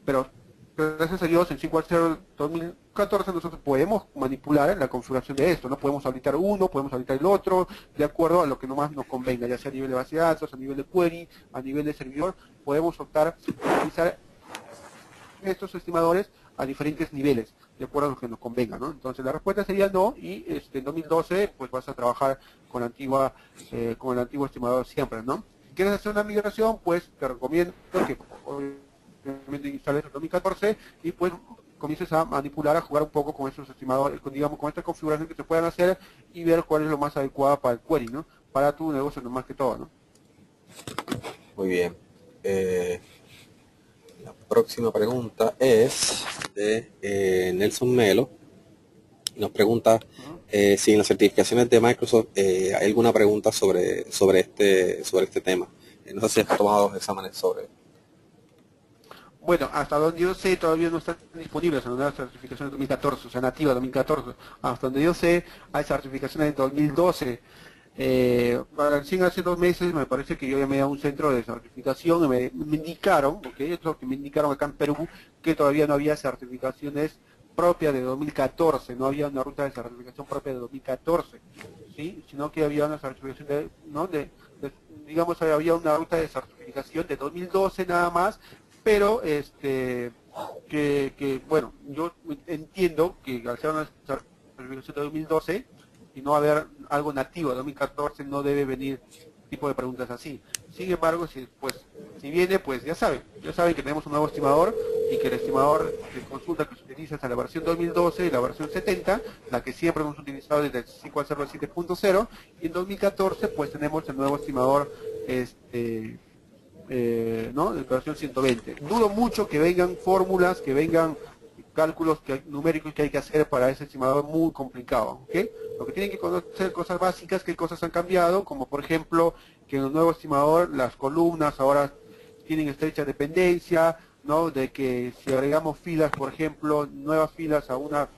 Pero gracias a Dios, en 5.0 2014 nosotros podemos manipular la configuración de esto, no podemos habilitar uno, podemos habilitar el otro, de acuerdo a lo que nomás nos convenga, ya sea a nivel de base de datos, a nivel de query, a nivel de servidor, podemos optar a utilizar estos estimadores a diferentes niveles, de acuerdo a lo que nos convenga, ¿no? Entonces la respuesta sería no, y en 2012 pues vas a trabajar con el antiguo estimador siempre, ¿no? Si quieres hacer una migración, pues te recomiendo que obviamente instales el 2014 y pues comiences a manipular, a jugar un poco con esos estimadores, digamos, con estas configuraciones que se puedan hacer y ver cuál es lo más adecuado para el query, ¿no? Para tu negocio, no más que todo, ¿no? Muy bien. La próxima pregunta es de Nelson Melo. Nos pregunta si en las certificaciones de Microsoft hay alguna pregunta sobre este tema. No sé si has tomado exámenes sobre. Bueno, hasta donde yo sé todavía no están disponibles en las certificaciones de 2014, o sea, nativa 2014. Hasta donde yo sé hay certificaciones de 2012. Recién hace 2 meses me parece que yo llamé a un centro de certificación y me indicaron, es lo que me indicaron acá en Perú, que todavía no había certificaciones propias de 2014, no había una ruta de certificación propia de 2014, ¿sí? Sino que había una certificación digamos, había una ruta de certificación de 2012 nada más, pero bueno, yo entiendo que al ser una certificación de 2012 y no haber algo nativo de 2014 no debe venir tipo de preguntas así. Sin embargo, si viene, pues ya saben que tenemos un nuevo estimador y que el estimador de consulta que se utiliza es la versión 2012 y la versión 70, la que siempre hemos utilizado desde el 5.0 al 7.0, y en 2014 pues tenemos el nuevo estimador ¿no? De versión 120. Dudo mucho que vengan fórmulas, que vengan cálculos numéricos que hay que hacer para ese estimador muy complicado, ¿ok? Lo que tienen que conocer cosas básicas, qué cosas han cambiado, como por ejemplo que en el nuevo estimador las columnas ahora tienen estrecha dependencia, ¿no? De que si agregamos filas, por ejemplo, nuevas filas a una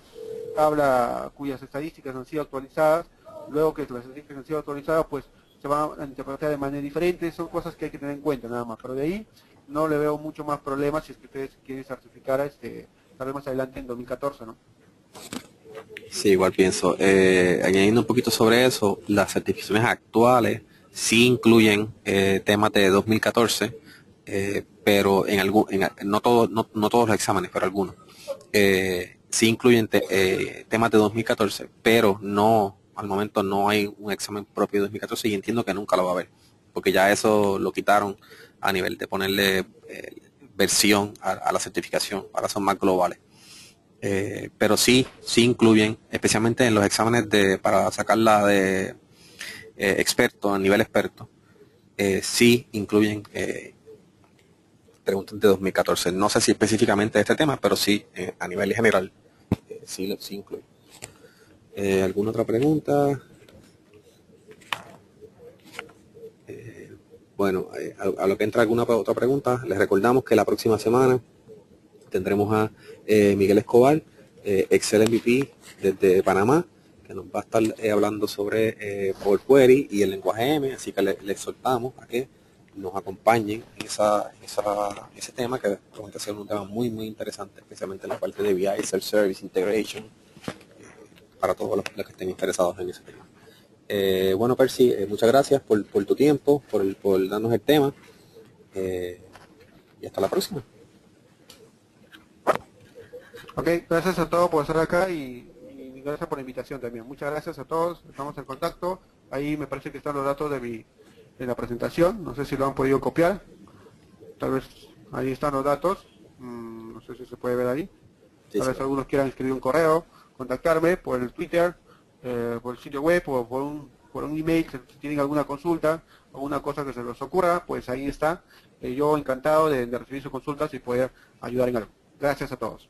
tabla cuyas estadísticas han sido actualizadas, luego que las estadísticas han sido actualizadas, pues se va a interpretar de manera diferente, son cosas que hay que tener en cuenta nada más, pero de ahí no le veo mucho más problemas si es que ustedes quieren certificar tal vez más adelante en 2014, ¿no? Sí, igual pienso. Añadiendo un poquito sobre eso, las certificaciones actuales sí incluyen temas de 2014, pero no todos los exámenes, pero algunos. Sí incluyen temas de 2014, pero no, al momento no hay un examen propio de 2014 y entiendo que nunca lo va a haber, porque ya eso lo quitaron a nivel de ponerle versión a la certificación, ahora son más globales. Pero sí incluyen, especialmente en los exámenes para sacarla de experto, a nivel experto, sí incluyen preguntas de 2014. No sé si específicamente de este tema, pero sí, a nivel general, sí incluye. ¿Alguna otra pregunta? Bueno, a lo que entra alguna otra pregunta, les recordamos que la próxima semana tendremos a Miguel Escobar, Excel MVP desde Panamá, que nos va a estar hablando sobre Power Query y el lenguaje M, así que le exhortamos a que nos acompañen en ese tema, que promete ser un tema muy interesante, especialmente en la parte de BI, Self-Service, Integration, para todos los que estén interesados en ese tema. Bueno, Percy, muchas gracias por tu tiempo, por darnos el tema, y hasta la próxima. Ok, gracias a todos por estar acá y gracias por la invitación también. Muchas gracias a todos, estamos en contacto. Ahí me parece que están los datos de la presentación, no sé si lo han podido copiar. Tal vez ahí están los datos, no sé si se puede ver ahí. Tal vez algunos quieran escribir un correo, contactarme por el Twitter, por el sitio web o por un email, si tienen alguna consulta o alguna cosa que se les ocurra, pues ahí está. Yo encantado de recibir sus consultas y poder ayudar en algo. Gracias a todos.